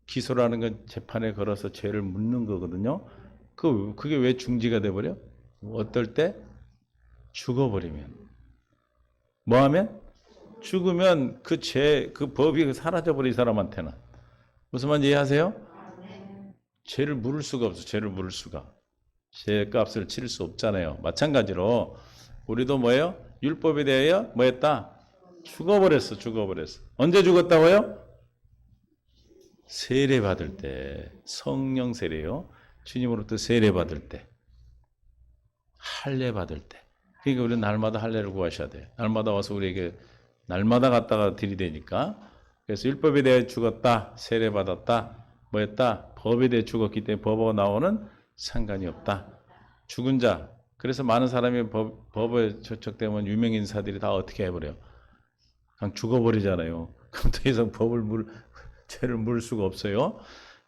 기소라는 건 재판에 걸어서 죄를 묻는 거거든요. 그게 왜 중지가 돼버려? 어떨 때? 죽어버리면. 뭐 하면? 죽으면 그 법이 사라져버린 사람한테는. 무슨 말인지 이해하세요? 죄를 물을 수가 없어. 죄를 물을 수가. 죄값을 치를 수 없잖아요. 마찬가지로 우리도 뭐예요? 율법에 대하여 뭐 했다? 죽어버렸어. 언제 죽었다고요? 세례 받을 때. 성령 세례요. 주님으로부터 세례 받을 때. 할례 받을 때. 그러니까 우리는 날마다 할례를 구하셔야 돼요. 날마다 와서 우리에게 날마다 갔다가 들이대니까. 그래서 율법에 대해 죽었다. 세례 받았다. 뭐 했다? 법에 대해 죽었기 때문에 법하고 나오는 상관이 없다. 죽은 자. 그래서 많은 사람이 법에 저촉되면 유명 인사들이 다 어떻게 해버려요? 그냥 죽어버리잖아요. 그럼 더 이상 죄를 물을 수가 없어요.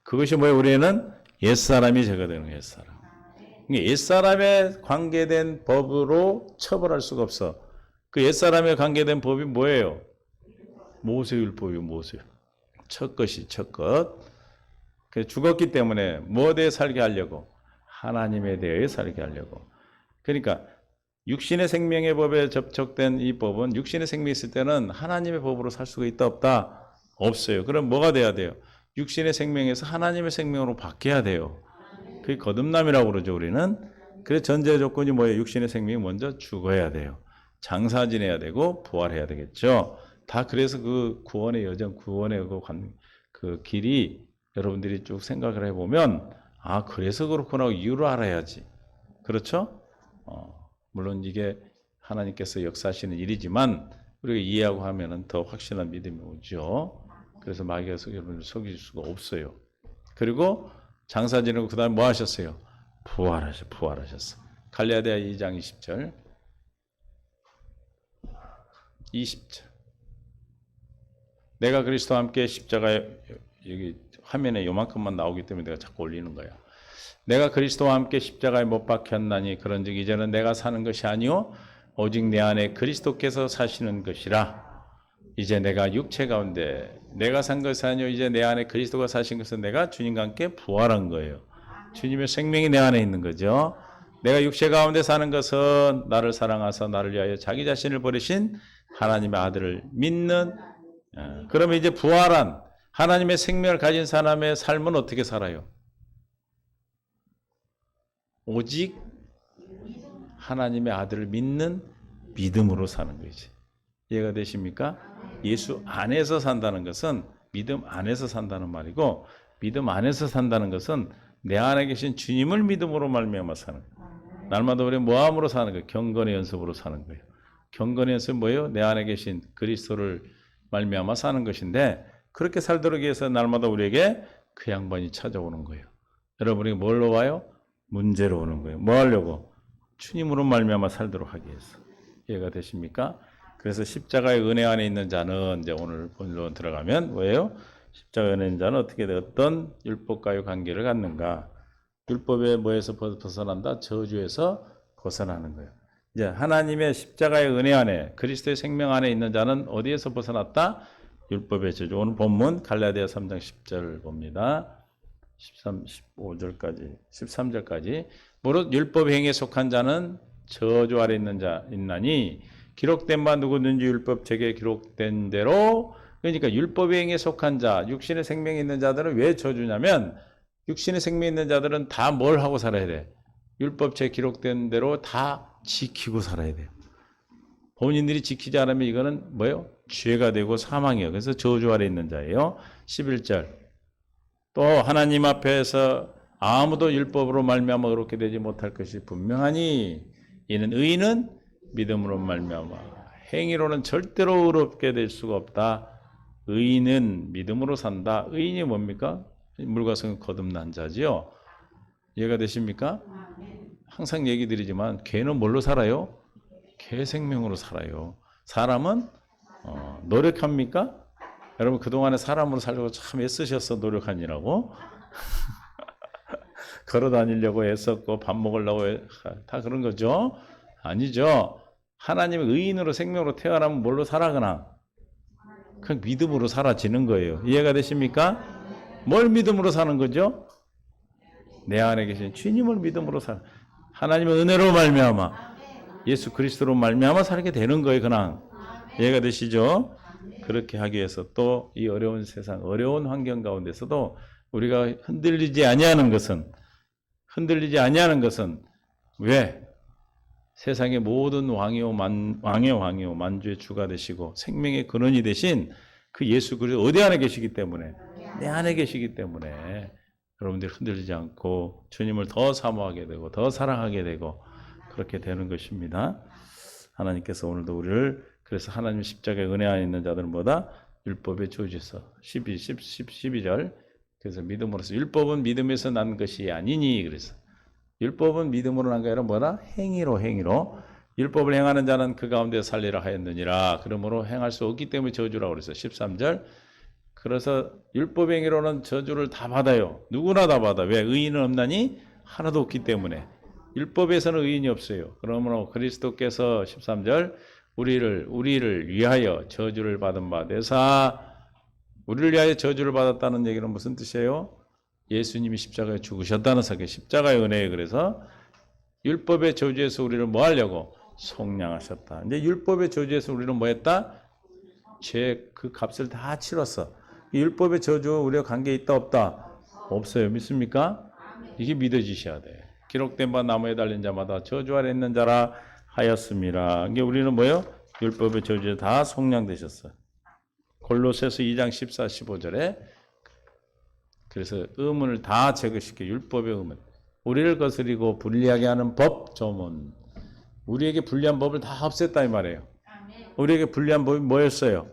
그것이 뭐예요? 우리는 옛사람이 죄가 되는 거예요. 옛사람. 옛사람에 관계된 법으로 처벌할 수가 없어. 그 옛사람에 관계된 법이 뭐예요? 모세율법이요. 모세. 첫 것. 죽었기 때문에 뭐에 대해 살게 하려고? 하나님에 대해 살게 하려고. 그러니까 육신의 생명의 법에 접촉된 이 법은 육신의 생명이 있을 때는 하나님의 법으로 살 수가 있다 없다? 없어요. 그럼 뭐가 돼야 돼요? 육신의 생명에서 하나님의 생명으로 바뀌어야 돼요. 그게 거듭남이라고 그러죠. 우리는. 그래서 전제 조건이 뭐예요? 육신의 생명이 먼저 죽어야 돼요. 장사 지내야 되고 부활해야 되겠죠. 다 그래서 그 구원의 여정, 구원의 그 길이 여러분들이 쭉 생각을 해보면 그래서 그렇구나 하고 이유를 알아야지. 그렇죠? 물론 이게 하나님께서 역사하시는 일이지만 우리가 이해하고 하면은 더 확실한 믿음이 오죠. 그래서 마귀가 여러분을 속일 수가 없어요. 그리고 장사 지내고 그 다음에 뭐 하셨어요? 부활하셨어. 갈라디아 2장 20절. 내가 그리스도와 함께 십자가에 여기 화면에 요만큼만 나오기 때문에 내가 자꾸 올리는 거야. 내가 그리스도와 함께 십자가에 못 박혔나니 그런즉 이제는 내가 사는 것이 아니요 오직 내 안에 그리스도께서 사시는 것이라. 이제 내가 육체 가운데 내가 산 것이 아니요 이제 내 안에 그리스도가 사신 것은 내가 주님과 함께 부활한 거예요. 주님의 생명이 내 안에 있는 거죠. 내가 육체 가운데 사는 것은 나를 사랑하사 나를 위하여 자기 자신을 버리신 하나님의 아들을 믿는 그러면 이제 부활한 하나님의 생명을 가진 사람의 삶은 어떻게 살아요? 오직 하나님의 아들을 믿는 믿음으로 사는 거지. 이해가 되십니까? 예수 안에서 산다는 것은 믿음 안에서 산다는 말이고 믿음 안에서 산다는 것은 내 안에 계신 주님을 믿음으로 말미암아 사는 거예요. 날마다 우리 모함으로 사는 거예요. 경건의 연습으로 사는 거예요. 경건의 연습은 뭐예요? 내 안에 계신 그리스도를 말미암아 사는 것인데 그렇게 살도록 위해서 날마다 우리에게 그 양반이 찾아오는 거예요. 여러분이 뭘로 와요? 문제로 오는 거예요. 뭐 하려고? 주님으로 말미암아 살도록 하기 위해서. 이해가 되십니까? 그래서 십자가의 은혜 안에 있는 자는 이제 오늘 본론 들어가면 뭐예요? 십자가에 있는 자는 어떻게 어떤 율법과의 관계를 갖는가? 율법에 뭐에서 벗어난다? 저주에서 벗어나는 거예요. 이제 하나님의 십자가의 은혜 안에 그리스도의 생명 안에 있는 자는 어디에서 벗어났다? 율법의 저주. 오늘 본문 갈라디아 3장 10절 봅니다. 13, 15절까지, 13절까지. 무릇 율법 행위에 속한 자는 저주 아래 있는 자 있나니 기록된 바 누구든지 율법책에 기록된 대로 그러니까 율법 행위에 속한 자, 육신의 생명이 있는 자들은 왜 저주냐면 육신의 생명이 있는 자들은 다 뭘 하고 살아야 돼? 율법책에 기록된 대로 다 지키고 살아야 돼요. 본인들이 지키지 않으면 이거는 뭐예요? 죄가 되고 사망이에요. 그래서 저주 아래 있는 자예요. 11절. 또 하나님 앞에서 아무도 율법으로 말미암아 의롭게 되지 못할 것이 분명하니 이는 의인은 믿음으로 말미암아 행위로는 절대로 의롭게 될 수가 없다. 의인은 믿음으로 산다. 의인이 뭡니까? 물과 성은 거듭난 자지요. 이해가 되십니까? 항상 얘기 드리지만 개는 뭘로 살아요? 개 생명으로 살아요. 사람은 노력합니까? 여러분 그동안에 사람으로 살려고 참 애쓰셨어. 노력하느라고. 걸어 다니려고 애썼고 밥 먹으려고 다 그런 거죠? 아니죠. 하나님의 의인으로 생명으로 태어나면 뭘로 살아가나? 그냥 믿음으로 사라지는 거예요. 이해가 되십니까? 뭘 믿음으로 사는 거죠? 내 안에 계신 주님을 믿음으로 살아. 하나님의 은혜로 말미암아 예수 그리스도로 말미암아 살게 되는 거예요. 그냥. 이해가 되시죠? 그렇게 하기 위해서 또 이 어려운 세상, 어려운 환경 가운데서도 우리가 흔들리지 아니하는 것은 왜? 세상의 모든 왕이요 만주의 주가 되시고 생명의 근원이 되신 그 예수 그리스도 어디 안에 계시기 때문에 내 안에 계시기 때문에 여러분들이 흔들리지 않고 주님을 더 사모하게 되고 더 사랑하게 되고 그렇게 되는 것입니다. 하나님께서 오늘도 우리를 그래서 하나님 십자가의 은혜 안에 있는 자들은 뭐다? 율법의 저주에서 12절 그래서 믿음으로서 율법은 믿음에서 난 것이 아니니 그래서 율법은 믿음으로 난 게 아니라 뭐라? 행위로 율법을 행하는 자는 그 가운데 살리라 하였느니라. 그러므로 행할 수 없기 때문에 저주라고 그랬어요. 13절 그래서 율법 행위로는 저주를 다 받아요. 누구나 다 받아. 왜? 의인은 없나니? 하나도 없기 때문에. 율법에서는 의인이 없어요. 그러므로 그리스도께서 13절 우리를 위하여 저주를 받은 바 되사 우리를 위하여 저주를 받았다는 얘기는 무슨 뜻이에요? 예수님이 십자가에 죽으셨다는 사실 십자가의 은혜에 그래서 율법의 저주에서 우리를 뭐 하려고? 속량하셨다. 이제 율법의 저주에서 우리는 뭐 했다? 죄 그 값을 다 치렀어. 율법의 저주와 우리가 관계 있다 없다? 없어요. 믿습니까? 이게 믿어지셔야 돼. 기록된 바 나무에 달린 자마다 저주 아래 있는 자라 하였습니다. 이게 우리는 뭐예요? 율법의 저주에 다 속량되셨어요. 골로새서 2장 14, 15절에 그래서 의문을 다 제거시켜 율법의 의문. 우리를 거스리고 불리하게 하는 법 조문. 우리에게 불리한 법을 다 없앴다 이 말이에요. 우리에게 불리한 법이 뭐였어요?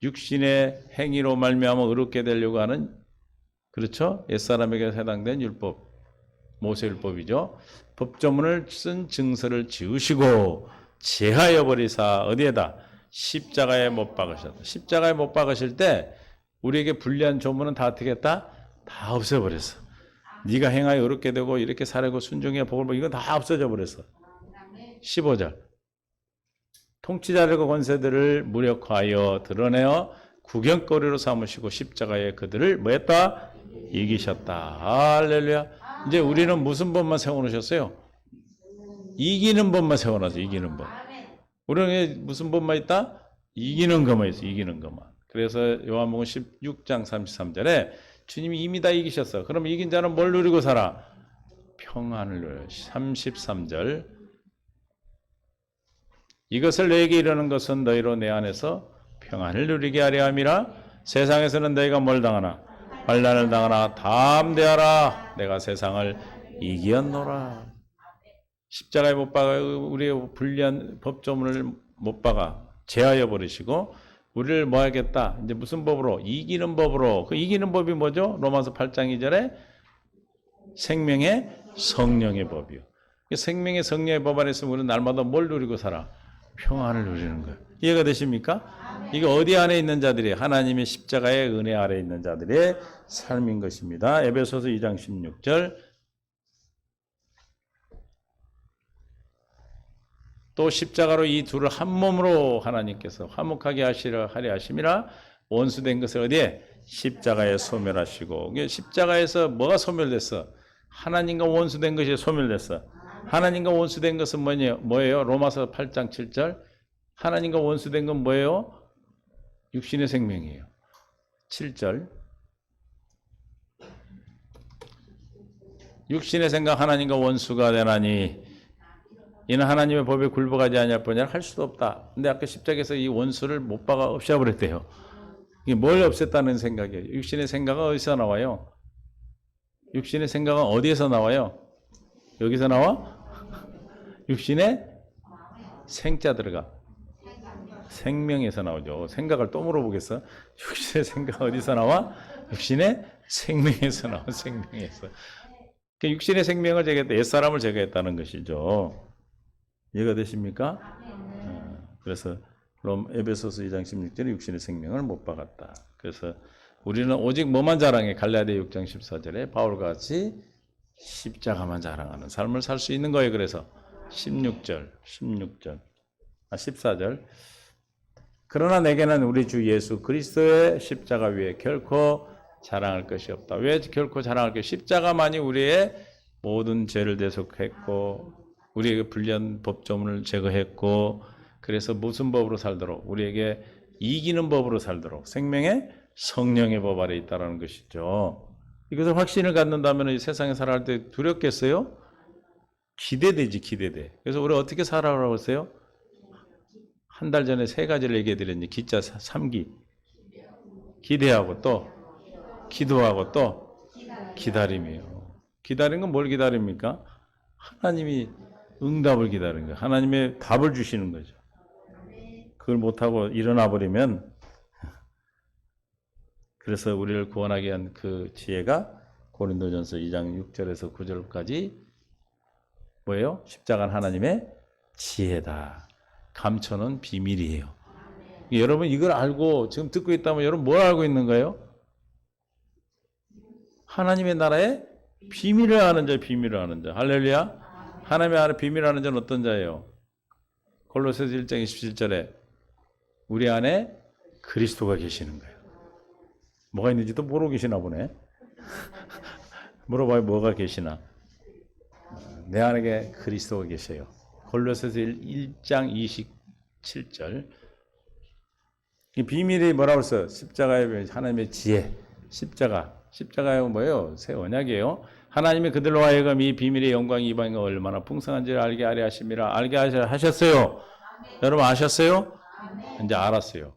육신의 행위로 말미암아 의롭게 되려고 하는 그렇죠? 옛사람에게 해당된 율법. 모세율법이죠. 법조문을 쓴 증서를 지우시고 제하여 버리사 어디에다? 십자가에 못 박으셨다. 십자가에 못 박으실 때 우리에게 불리한 조문은 다 어떻게 했다? 다 없애버렸어. 네가 행하여 의롭게 되고 이렇게 살고 순종해 복을 받고 이건 다 없어져 버렸어. 15절 통치자들과 권세들을 무력화하여 드러내어 구경거리로 삼으시고 십자가에 그들을 뭐 했다? 이기셨다. 할렐루야. 이제 우리는 무슨 법만 세워놓으셨어요? 이기는 법만 세워놨어. 이기는 법. 우리는 무슨 법만 있다? 이기는 것만 있어. 이기는 것만. 그래서 요한복음 16장 33절에 주님이 이미 다 이기셨어. 그럼 이긴 자는 뭘 누리고 살아? 평안을 누려. 33절. 이것을 너에게 이르는 것은 너희로 내 안에서 평안을 누리게 하려 함이라. 세상에서는 너희가 뭘 당하나? 환난을 당하나 담대하라. 내가 세상을 이기었노라. 십자가에 못 박아 우리의 불리한 법조문을 못 박아 제하여 버리시고 우리를 뭐 하겠다? 이제 무슨 법으로? 이기는 법으로. 그 이기는 법이 뭐죠? 로마서 8장 2절에 생명의 성령의 법이요. 생명의 성령의 법 안에 있으면 우리는 날마다 뭘 누리고 살아? 평안을 누리는 거예요. 이해가 되십니까? 이게 어디 안에 있는 자들이 하나님의 십자가의 은혜 아래 있는 자들의 삶인 것입니다. 에베소서 2장 16절. 또 십자가로 이 둘을 한 몸으로 하나님께서 화목하게 하려 하심이라. 원수된 것을 어디에? 십자가에 소멸하시고. 십자가에서 뭐가 소멸됐어? 하나님과 원수된 것이 소멸됐어. 하나님과 원수된 것은 뭐예요? 로마서 8장 7절. 하나님과 원수된 건 뭐예요? 육신의 생명이에요. 7절. 육신의 생각 하나님과 원수가 되나니 이는 하나님의 법에 굴복하지 아니할 뿐이라 할 수도 없다. 근데 아까 십자가에서 이 원수를 못 박아 없애버렸대요. 이게 뭘 없앴다는 생각이에요? 육신의 생각은 어디서 나와요? 육신의 생각은 어디에서 나와요? 여기서 나와? 육신의 생자 들어가. 생명에서 나오죠. 생각을 또 물어보겠어? 육신의 생각 어디서 나와? 육신의 생명에서 나와. 생명에서. 육신의 생명을 제거했다. 옛사람을 제거했다는 것이죠. 이해가 되십니까? 그래서 에베소서 2장 16절에 육신의 생명을 못 박았다. 그래서 우리는 오직 뭐만 자랑해? 갈라디아 6장 14절에 바울과 같이 십자가만 자랑하는 삶을 살 수 있는 거예요. 그래서 14절. 그러나 내게는 우리 주 예수 그리스도의 십자가 위에 결코 자랑할 것이 없다. 왜 결코 자랑할 것이? 십자가만이 우리의 모든 죄를 대속했고 우리에게 불리한 법조문을 제거했고 그래서 무슨 법으로 살도록? 우리에게 이기는 법으로 살도록 생명의 성령의 법 아래 있다는 것이죠. 이것을 확신을 갖는다면 이 세상에 살아갈 때 두렵겠어요? 기대되지, 기대돼. 그래서 우리 어떻게 살아가라고 했어요? 한 달 전에 3가지를 얘기해 드렸는데 기자 3기. 기대하고 또 기도하고 또 기다림이에요. 기다리는 건 뭘 기다립니까? 하나님이 응답을 기다리는 거예요. 하나님의 답을 주시는 거죠. 그걸 못하고 일어나 버리면 그래서 우리를 구원하게 한 그 지혜가 고린도전서 2장 6절에서 9절까지 뭐예요? 십자가는 하나님의 지혜다. 감춰놓은 비밀이에요. 여러분 이걸 알고 지금 듣고 있다면 여러분 뭘 알고 있는 거예요? 하나님의 나라의 비밀을 아는 자, 비밀을 아는 자. 할렐루야. 하나님의 나라의 비밀을 아는 자는 어떤 자예요? 골로새서 1장 27절에 우리 안에 그리스도가 계시는 거예요. 뭐가 있는지도 모르고 계시나 보네. 물어봐요. 뭐가 계시나? 내 안에 그리스도가 계셔요. 골로새서 1장 27절. 이 비밀이 뭐라고 했어요? 십자가의 하나님의 지혜. 십자가가 뭐예요? 새 언약이에요. 하나님이 그들로 하여금 이 비밀의 영광이 이방인과 얼마나 풍성한지를 알게 하려 하심이라. 알게 하셨어요. 여러분 아셨어요? 이제 알았어요.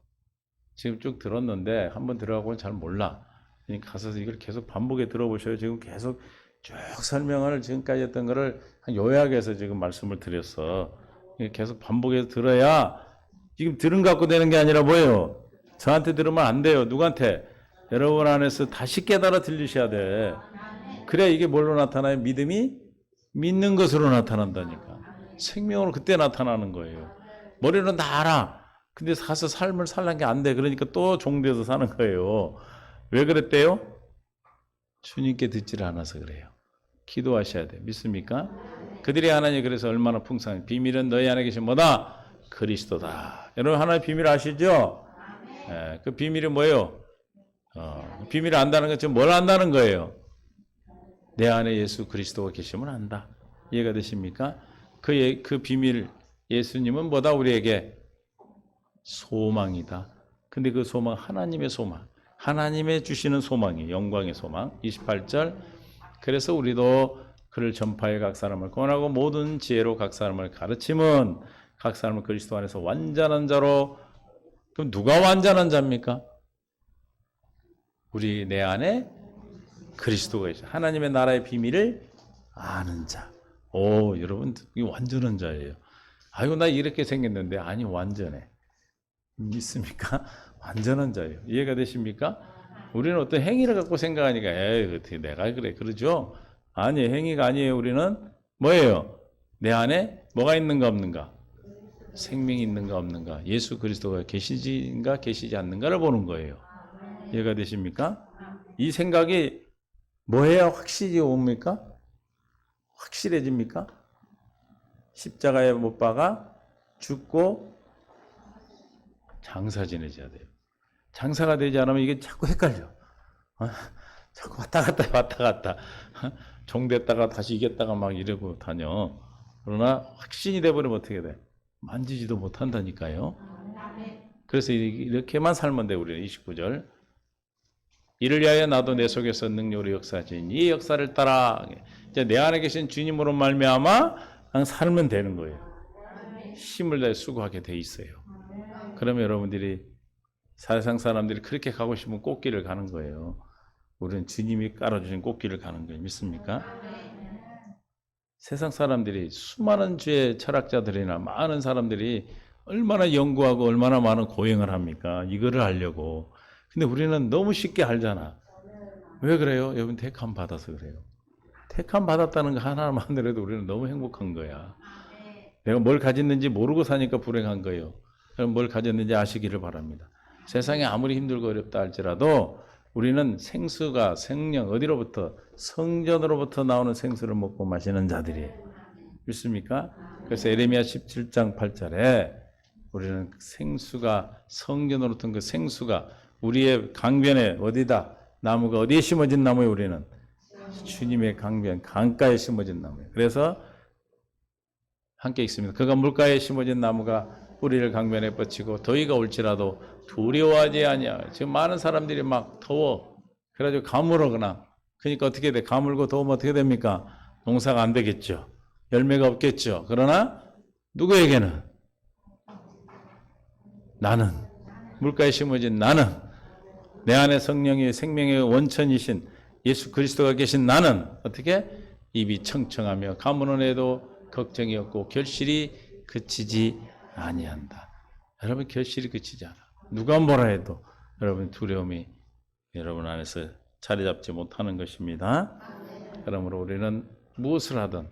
지금 쭉 들었는데 한번 들어가고는 잘 몰라. 그러니까 가서 이걸 계속 반복해 들어보셔요. 지금 계속 쭉 설명을 지금까지 했던 거를 요약해서 지금 말씀을 드렸어. 계속 반복해서 들어야 지금 들은 것 갖고 되는 게 아니라 뭐예요? 저한테 들으면 안 돼요. 누구한테? 여러분 안에서 다시 깨달아 들리셔야 돼. 그래야 이게 뭘로 나타나요? 믿음이 믿는 것으로 나타난다니까. 생명으로 그때 나타나는 거예요. 머리로는 다 알아. 근데 가서 삶을 살는 게 안 돼. 그러니까 또 종돼서 사는 거예요. 왜 그랬대요? 주님께 듣지를 않아서 그래요. 기도하셔야 돼. 믿습니까? 그들이 하나님 그래서 얼마나 풍성한 비밀은 너희 안에 계신 뭐다? 그리스도다. 여러분 하나의 비밀 아시죠? 그 비밀이 뭐예요? 비밀을 안다는 건 지금 뭘 안다는 거예요? 내 안에 예수 그리스도가 계시면 안다. 이해가 되십니까? 그 비밀, 예수님은 뭐다? 우리에게 소망이다. 근데 그 소망, 하나님의 소망. 하나님의 주시는 소망이 영광의 소망. 28절. 그래서 우리도 그를 전파해 각 사람을 권하고 모든 지혜로 각 사람을 가르침은 각 사람을 그리스도 안에서 완전한 자로. 그럼 누가 완전한 자입니까? 우리 내 안에 그리스도가 있어. 하나님의 나라의 비밀을 아는 자. 오, 여러분, 이 완전한 자예요. 아이고, 나 이렇게 생겼는데. 아니, 완전해. 믿습니까? 완전한 자예요. 이해가 되십니까? 우리는 어떤 행위를 갖고 생각하니까, 에이, 어떻게 내가 그래. 그러죠? 아니, 행위가 아니에요. 우리는 뭐예요? 내 안에 뭐가 있는가 없는가? 생명이 있는가 없는가? 예수 그리스도가 계시지인가 계시지 않는가를 보는 거예요. 이해가 되십니까? 이 생각이 뭐해야 확실히 옵니까? 확실해집니까? 십자가에 못 박아 죽고 장사 지내셔야 돼요. 장사가 되지 않으면 이게 자꾸 헷갈려. 자꾸 왔다 갔다. 종됐다가 다시 이겼다가 막 이러고 다녀. 그러나 확신이 돼버리면 어떻게 돼? 만지지도 못한다니까요. 그래서 이렇게만 살면 돼, 우리는. 29절. 이를 위하여 나도 내 속에서 능력으로 역사하신 이 역사를 따라. 이제 내 안에 계신 주님으로 말미암아 그냥 살면 되는 거예요. 힘을 다해 수고하게 돼 있어요. 그러면 여러분들이 세상 사람들이 그렇게 가고 싶으면 꽃길을 가는 거예요. 우리는 주님이 깔아주신 꽃길을 가는 거예요. 믿습니까? 세상 사람들이 수많은 죄의 철학자들이나 많은 사람들이 얼마나 연구하고 얼마나 많은 고행을 합니까? 이거를 하려고. 근데 우리는 너무 쉽게 알잖아. 왜 그래요? 여러분 택함 받아서 그래요. 택함 받았다는 거 하나만 하더라도 우리는 너무 행복한 거야. 내가 뭘 가졌는지 모르고 사니까 불행한 거예요. 그럼 뭘 가졌는지 아시기를 바랍니다. 세상에 아무리 힘들고 어렵다 할지라도 우리는 생수가 생명 어디로부터? 성전으로부터 나오는 생수를 먹고 마시는 자들이에요. 믿습니까? 그래서 에레미야 17장 8절에 우리는 생수가 성전으로부터 그 생수가 우리의 강변에 어디다? 나무가 어디에 심어진 나무에 우리는 주님의 강변 강가에 심어진 나무예요. 그래서 함께 읽습니다. 그가 물가에 심어진 나무가 뿌리를 강변에 뻗치고 더위가 올지라도 두려워하지 아니야. 지금 많은 사람들이 막 더워. 그래가지고 가물어거나. 그러니까 어떻게 돼? 가물고 더우면 어떻게 됩니까? 농사가 안 되겠죠. 열매가 없겠죠. 그러나 누구에게는? 나는 물가에 심어진 나는 내 안에 성령의 생명의 원천이신 예수 그리스도가 계신 나는 어떻게? 입이 청청하며 가문은 해도 걱정이 없고 결실이 그치지 아니한다. 여러분 결실이 그치지 않아. 누가 뭐라 해도 여러분 두려움이 여러분 안에서 자리 잡지 못하는 것입니다. 그러므로 우리는 무엇을 하든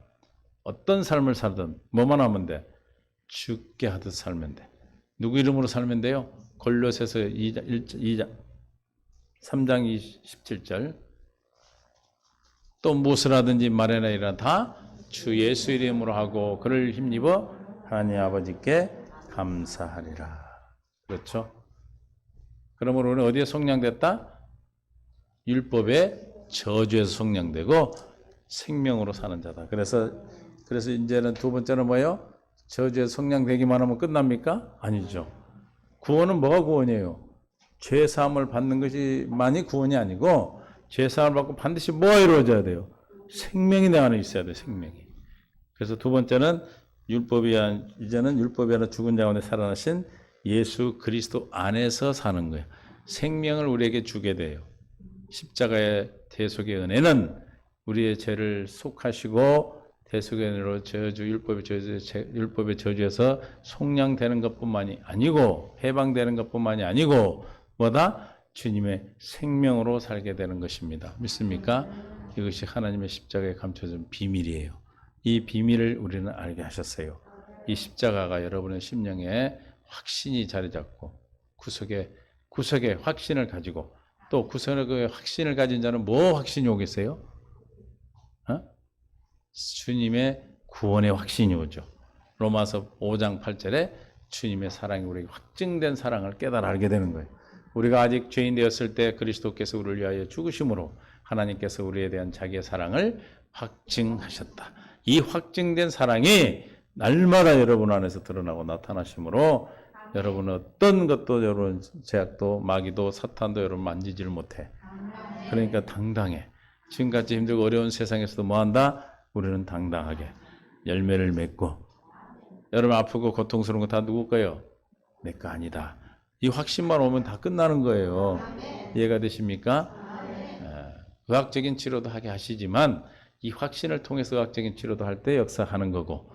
어떤 삶을 살든 뭐만 하면 돼? 죽게 하듯 살면 돼. 누구 이름으로 살면 돼요? 골로새서 3장 27절. 또 무엇을 하든지 말이나 일이나 다 주 예수 이름으로 하고 그를 힘입어 하나님 아버지께 감사하리라. 그렇죠? 그러므로 우리는 어디에 속량됐다? 율법의 저주에서 속량되고 생명으로 사는 자다. 그래서 이제는 두 번째는 뭐예요? 저주에서 속량되기만 하면 끝납니까? 아니죠. 구원은 뭐가 구원이에요? 죄 사함을 받는 것이만이 구원이 아니고 죄 사함을 받고 반드시 뭐가 이루어져야 돼요? 생명이 내 안에 있어야 돼요. 생명이. 그래서 두 번째는 이제는 율법이 아니라 죽은 자 가운데 살아나신 예수 그리스도 안에서 사는 거예요. 생명을 우리에게 주게 돼요. 십자가의 대속의 은혜는 우리의 죄를 속하시고 대속의 은혜로 율법의 저주에서 속량되는 것뿐만이 아니고 해방되는 것뿐만이 아니고 뭐다? 주님의 생명으로 살게 되는 것입니다. 믿습니까? 이것이 하나님의 십자가에 감춰진 비밀이에요. 이 비밀을 우리는 알게 하셨어요. 이 십자가가 여러분의 심령에 확신이 자리 잡고 구석에 확신을 가지고 또 구석에 확신을 가진 자는 뭐 확신이 오겠어요? 주님의 구원의 확신이 오죠. 로마서 5장 8절에 주님의 사랑이 우리에게 확증된 사랑을 깨달아 알게 되는 거예요. 우리가 아직 죄인 되었을 때 그리스도께서 우리를 위하여 죽으심으로 하나님께서 우리에 대한 자기의 사랑을 확증하셨다. 이 확증된 사랑이 날마다 여러분 안에서 드러나고 나타나심으로 여러분은 어떤 것도 여러분 제약도 마귀도 사탄도 여러분 만지지를 못해. 그러니까 당당해. 지금같이 힘들고 어려운 세상에서도 뭐한다? 우리는 당당하게 열매를 맺고 여러분 아프고 고통스러운 거 다 누구 거예요? 내 거 아니다. 이 확신만 오면 다 끝나는 거예요. 이해가 되십니까? 의학적인 치료도 하게 하시지만 이 확신을 통해서 의학적인 치료도 할 때 역사하는 거고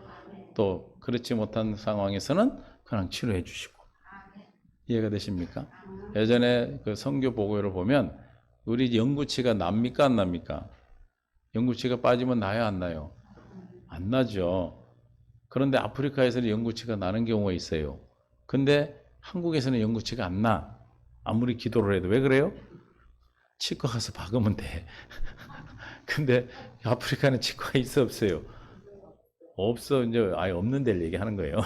또 그렇지 못한 상황에서는 그냥 치료해 주시고. 이해가 되십니까? 예전에 그 선교 보고를 보면 우리 영구치가 납니까 안 납니까? 영구치가 빠지면 나요 안 나요? 안 나죠. 그런데 아프리카에서는 영구치가 나는 경우가 있어요. 근데 한국에서는 영구치가 안 나. 아무리 기도를 해도. 왜 그래요? 치과 가서 박으면 돼. 근데 아프리카는 치과가 있어 없어요? 없어. 이제 아예 없는 데를 얘기하는 거예요.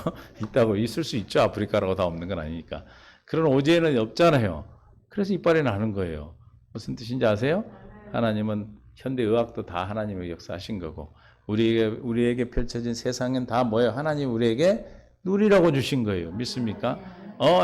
있다고 있을 수 있죠. 아프리카라고 다 없는 건 아니니까. 그런 오지에는 없잖아요. 그래서 이빨이 나는 거예요. 무슨 뜻인지 아세요? 하나님은 현대의학도 다 하나님의 역사하신 거고 우리에게 펼쳐진 세상은 다 뭐예요? 하나님 우리에게 누리라고 주신 거예요. 믿습니까?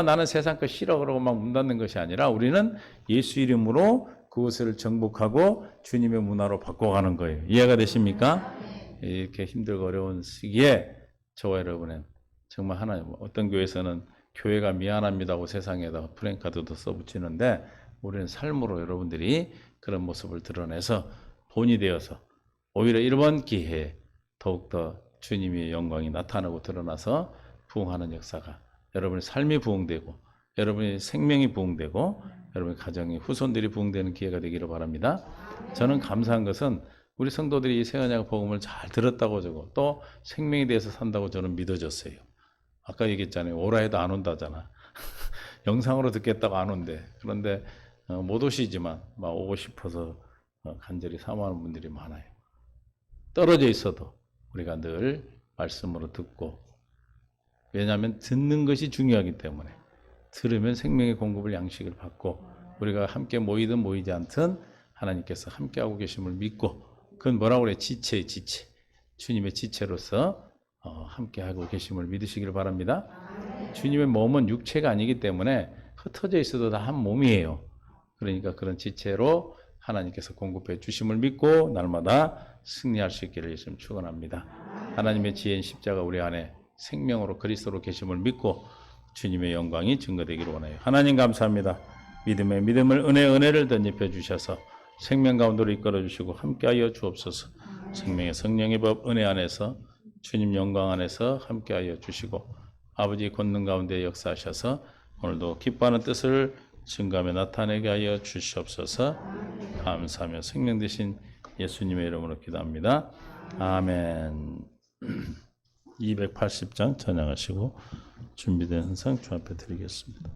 나는 세상 거 싫어 그러고 막 문 닫는 것이 아니라 우리는 예수 이름으로 그것을 정복하고 주님의 문화로 바꿔가는 거예요. 이해가 되십니까? 이렇게 힘들고 어려운 시기에 저와 여러분은 정말 하나님, 어떤 교회에서는 교회가 미안합니다고 세상에다가 프랭카드도 써붙이는데 우리는 삶으로 여러분들이 그런 모습을 드러내서 본이 되어서 오히려 이번 기회에 더욱더 주님의 영광이 나타나고 드러나서 부흥하는 역사가 여러분의 삶이 부흥되고 여러분의 생명이 부흥되고 여러분의 가정의 후손들이 부흥되는 기회가 되기를 바랍니다. 저는 감사한 것은 우리 성도들이 이 새언약 복음을 잘 들었다고 저거 또 생명에 대해서 산다고 저는 믿어졌어요. 아까 얘기했잖아요. 오라 해도 안 온다잖아. 영상으로 듣겠다고 안 온대. 그런데 못 오시지만 막 오고 싶어서 간절히 사모하는 분들이 많아요. 떨어져 있어도 우리가 늘 말씀으로 듣고 왜냐하면 듣는 것이 중요하기 때문에 들으면 생명의 공급을 양식을 받고 우리가 함께 모이든 모이지 않든 하나님께서 함께하고 계심을 믿고 그건 뭐라고 그래? 지체 주님의 지체로서 함께하고 계심을 믿으시길 바랍니다. 주님의 몸은 육체가 아니기 때문에 흩어져 있어도 다 한 몸이에요. 그러니까 그런 지체로 하나님께서 공급해 주심을 믿고 날마다 승리할 수 있기를 예수님 축원합니다. 하나님의 지혜인 십자가 우리 안에 생명으로 그리스도로 계심을 믿고 주님의 영광이 증거되기를 원해요. 하나님 감사합니다. 믿음의 믿음을 은혜를 덧입혀 주셔서 생명 가운데로 이끌어 주시고 함께하여 주옵소서. 생명의 성령의 법 은혜 안에서 주님 영광 안에서 함께하여 주시고 아버지 권능 가운데 역사하셔서 오늘도 기뻐하는 뜻을 증거하며 나타내게 하여 주시옵소서. 감사하며 생명 되신 예수님의 이름으로 기도합니다. 아멘. 280장 찬양하시고 준비된 항상 주 앞에 드리겠습니다.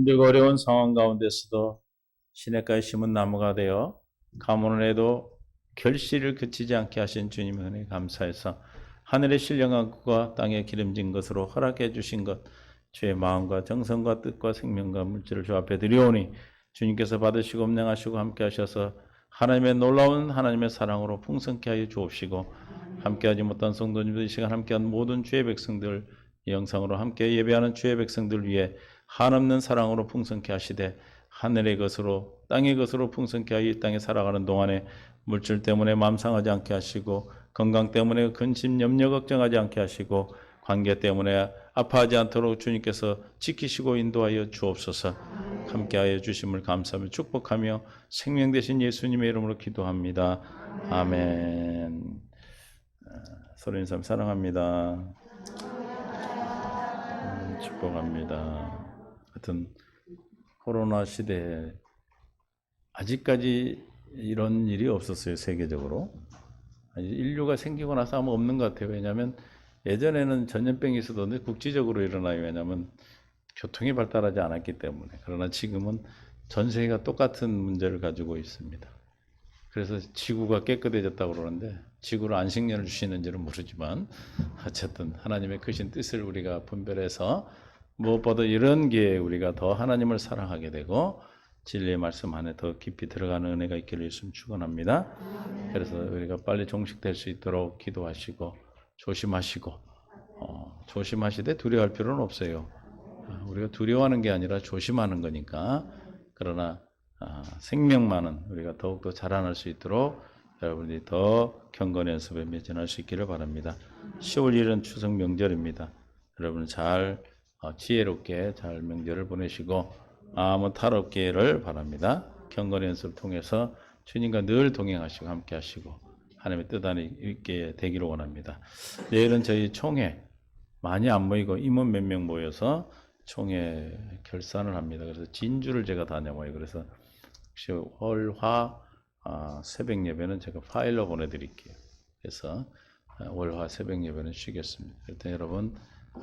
힘들고 어려운 상황 가운데서도 시냇가에 심은 나무가 되어 가뭄을 해도 결실을 그치지 않게 하신 주님의 은혜에 감사해서 하늘의 신령한 것과 땅에 기름진 것으로 허락해 주신 것, 주의 마음과 정성과 뜻과 생명과 물질을 주 앞에 드리오니 주님께서 받으시고 음행하시고 함께 하셔서 하나님의 놀라운 하나님의 사랑으로 풍성케 하여 주옵시고, 함께하지 못한 성도님들 이 시간 함께한 모든 주의 백성들, 이 영상으로 함께 예배하는 주의 백성들 위해 한없는 사랑으로 풍성케 하시되 하늘의 것으로 땅의 것으로 풍성케 하여 이 땅에 살아가는 동안에 물질 때문에 마음 상하지 않게 하시고, 건강 때문에 근심 염려 걱정하지 않게 하시고, 관계 때문에 아파하지 않도록 주님께서 지키시고 인도하여 주옵소서. 함께하여 주심을 감사하며 축복하며 생명 되신 예수님의 이름으로 기도합니다. 아멘. 서로 인사 사랑합니다. 축복합니다. 하여튼 코로나 시대에 아직까지 이런 일이 없었어요, 세계적으로. 인류가 생기고 나서 아마 없는 것 같아요. 왜냐하면 예전에는 전염병이 있었는데 국지적으로 일어나요. 왜냐하면 교통이 발달하지 않았기 때문에. 그러나 지금은 전 세계가 똑같은 문제를 가지고 있습니다. 그래서 지구가 깨끗해졌다고 그러는데 지구를 안식년을 주시는지는 모르지만 어쨌든 하나님의 크신 뜻을 우리가 분별해서 무엇보다 이런 기회에 우리가 더 하나님을 사랑하게 되고 진리의 말씀 안에 더 깊이 들어가는 은혜가 있기를 예수님 축원합니다. 그래서 우리가 빨리 종식될 수 있도록 기도하시고 조심하시고 조심하시되 두려워할 필요는 없어요. 우리가 두려워하는 게 아니라 조심하는 거니까. 그러나 생명만은 우리가 더욱더 자라날 수 있도록 여러분들이 더 경건 연습에 매진할 수 있기를 바랍니다. 10월 1일은 추석 명절입니다. 여러분 잘 지혜롭게 잘 명절을 보내시고 아무 탈 없기를 바랍니다. 경건 연습을 통해서 주님과 늘 동행하시고 함께 하시고 하나님의 뜻 안에 있게 되기를 원합니다. 내일은 저희 총회 많이 안 모이고 임원 몇 명 모여서 총회 결산을 합니다. 그래서 진주를 제가 다녀와요. 그래서 혹시 월화 새벽 예배는 제가 파일로 보내드릴게요. 그래서 월화 새벽 예배는 쉬겠습니다. 일단 여러분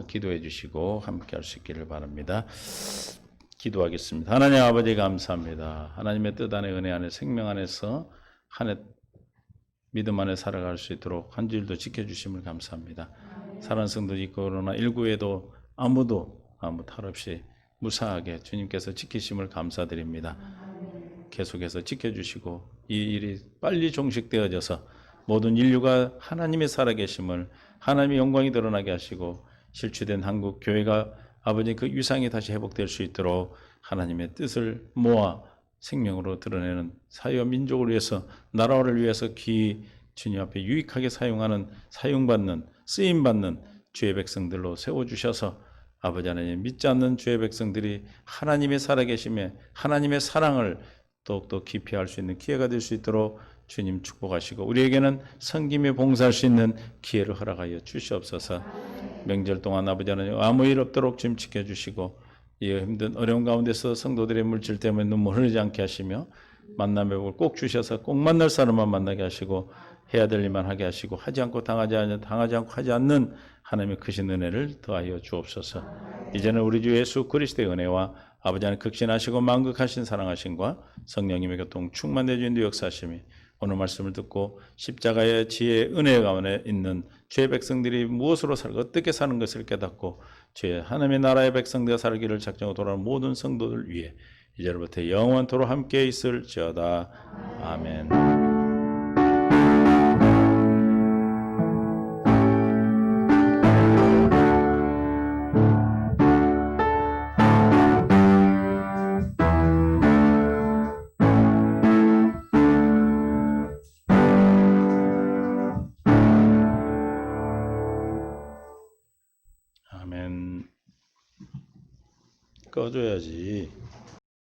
기도해 주시고 함께 할 수 있기를 바랍니다. 기도하겠습니다. 하나님 아버지 감사합니다. 하나님의 뜻 안에 은혜 안에 생명 안에서 한 해 믿음 안에 살아갈 수 있도록 한 주일도 지켜주심을 감사합니다. 사랑하는 성도들 코로나19에도 아무 탈 없이 무사하게 주님께서 지키심을 감사드립니다. 계속해서 지켜주시고 이 일이 빨리 종식되어져서 모든 인류가 하나님의 살아계심을 하나님의 영광이 드러나게 하시고 실추된 한국 교회가 아버지 그 위상이 다시 회복될 수 있도록 하나님의 뜻을 모아 생명으로 드러내는 사회와 민족을 위해서 나라를 위해서 주님 앞에 유익하게 사용받는 쓰임받는 주의 백성들로 세워주셔서 아버지 하나님 믿지 않는 주의 백성들이 하나님의 살아계심에 하나님의 사랑을 더욱더 깊이 알 수 있는 기회가 될 수 있도록 주님 축복하시고 우리에게는 섬김에 봉사할 수 있는 기회를 허락하여 주시옵소서. 명절 동안 아버지 하나님 아무 일 없도록 주님 지켜주시고 이 힘든 어려운 가운데서 성도들의 물질 때문에 눈물 흐르지 않게 하시며 만남의 복을 꼭 주셔서 꼭 만날 사람만 만나게 하시고 해야 될 일만 하게 하시고 하지 않고 당하지 않고 하지 않는 하나님의 크신 은혜를 더하여 주옵소서. 이제는 우리 주 예수 그리스도의 은혜와 아버지 하나님 극신하시고 만극하신 사랑하심과 성령님의 교통 충만되어 주인도 역사하심이 오늘 말씀을 듣고 십자가의 지혜의 은혜 가운데 있는 주의 백성들이 무엇으로 살고 어떻게 사는 것을 깨닫고 주의 하나님의 나라의 백성들과 살기를 작정하고 돌아오는 모든 성도들 위해 이제로부터 영원토록 함께 있을지어다. 아멘. 아멘. 꺼줘야지.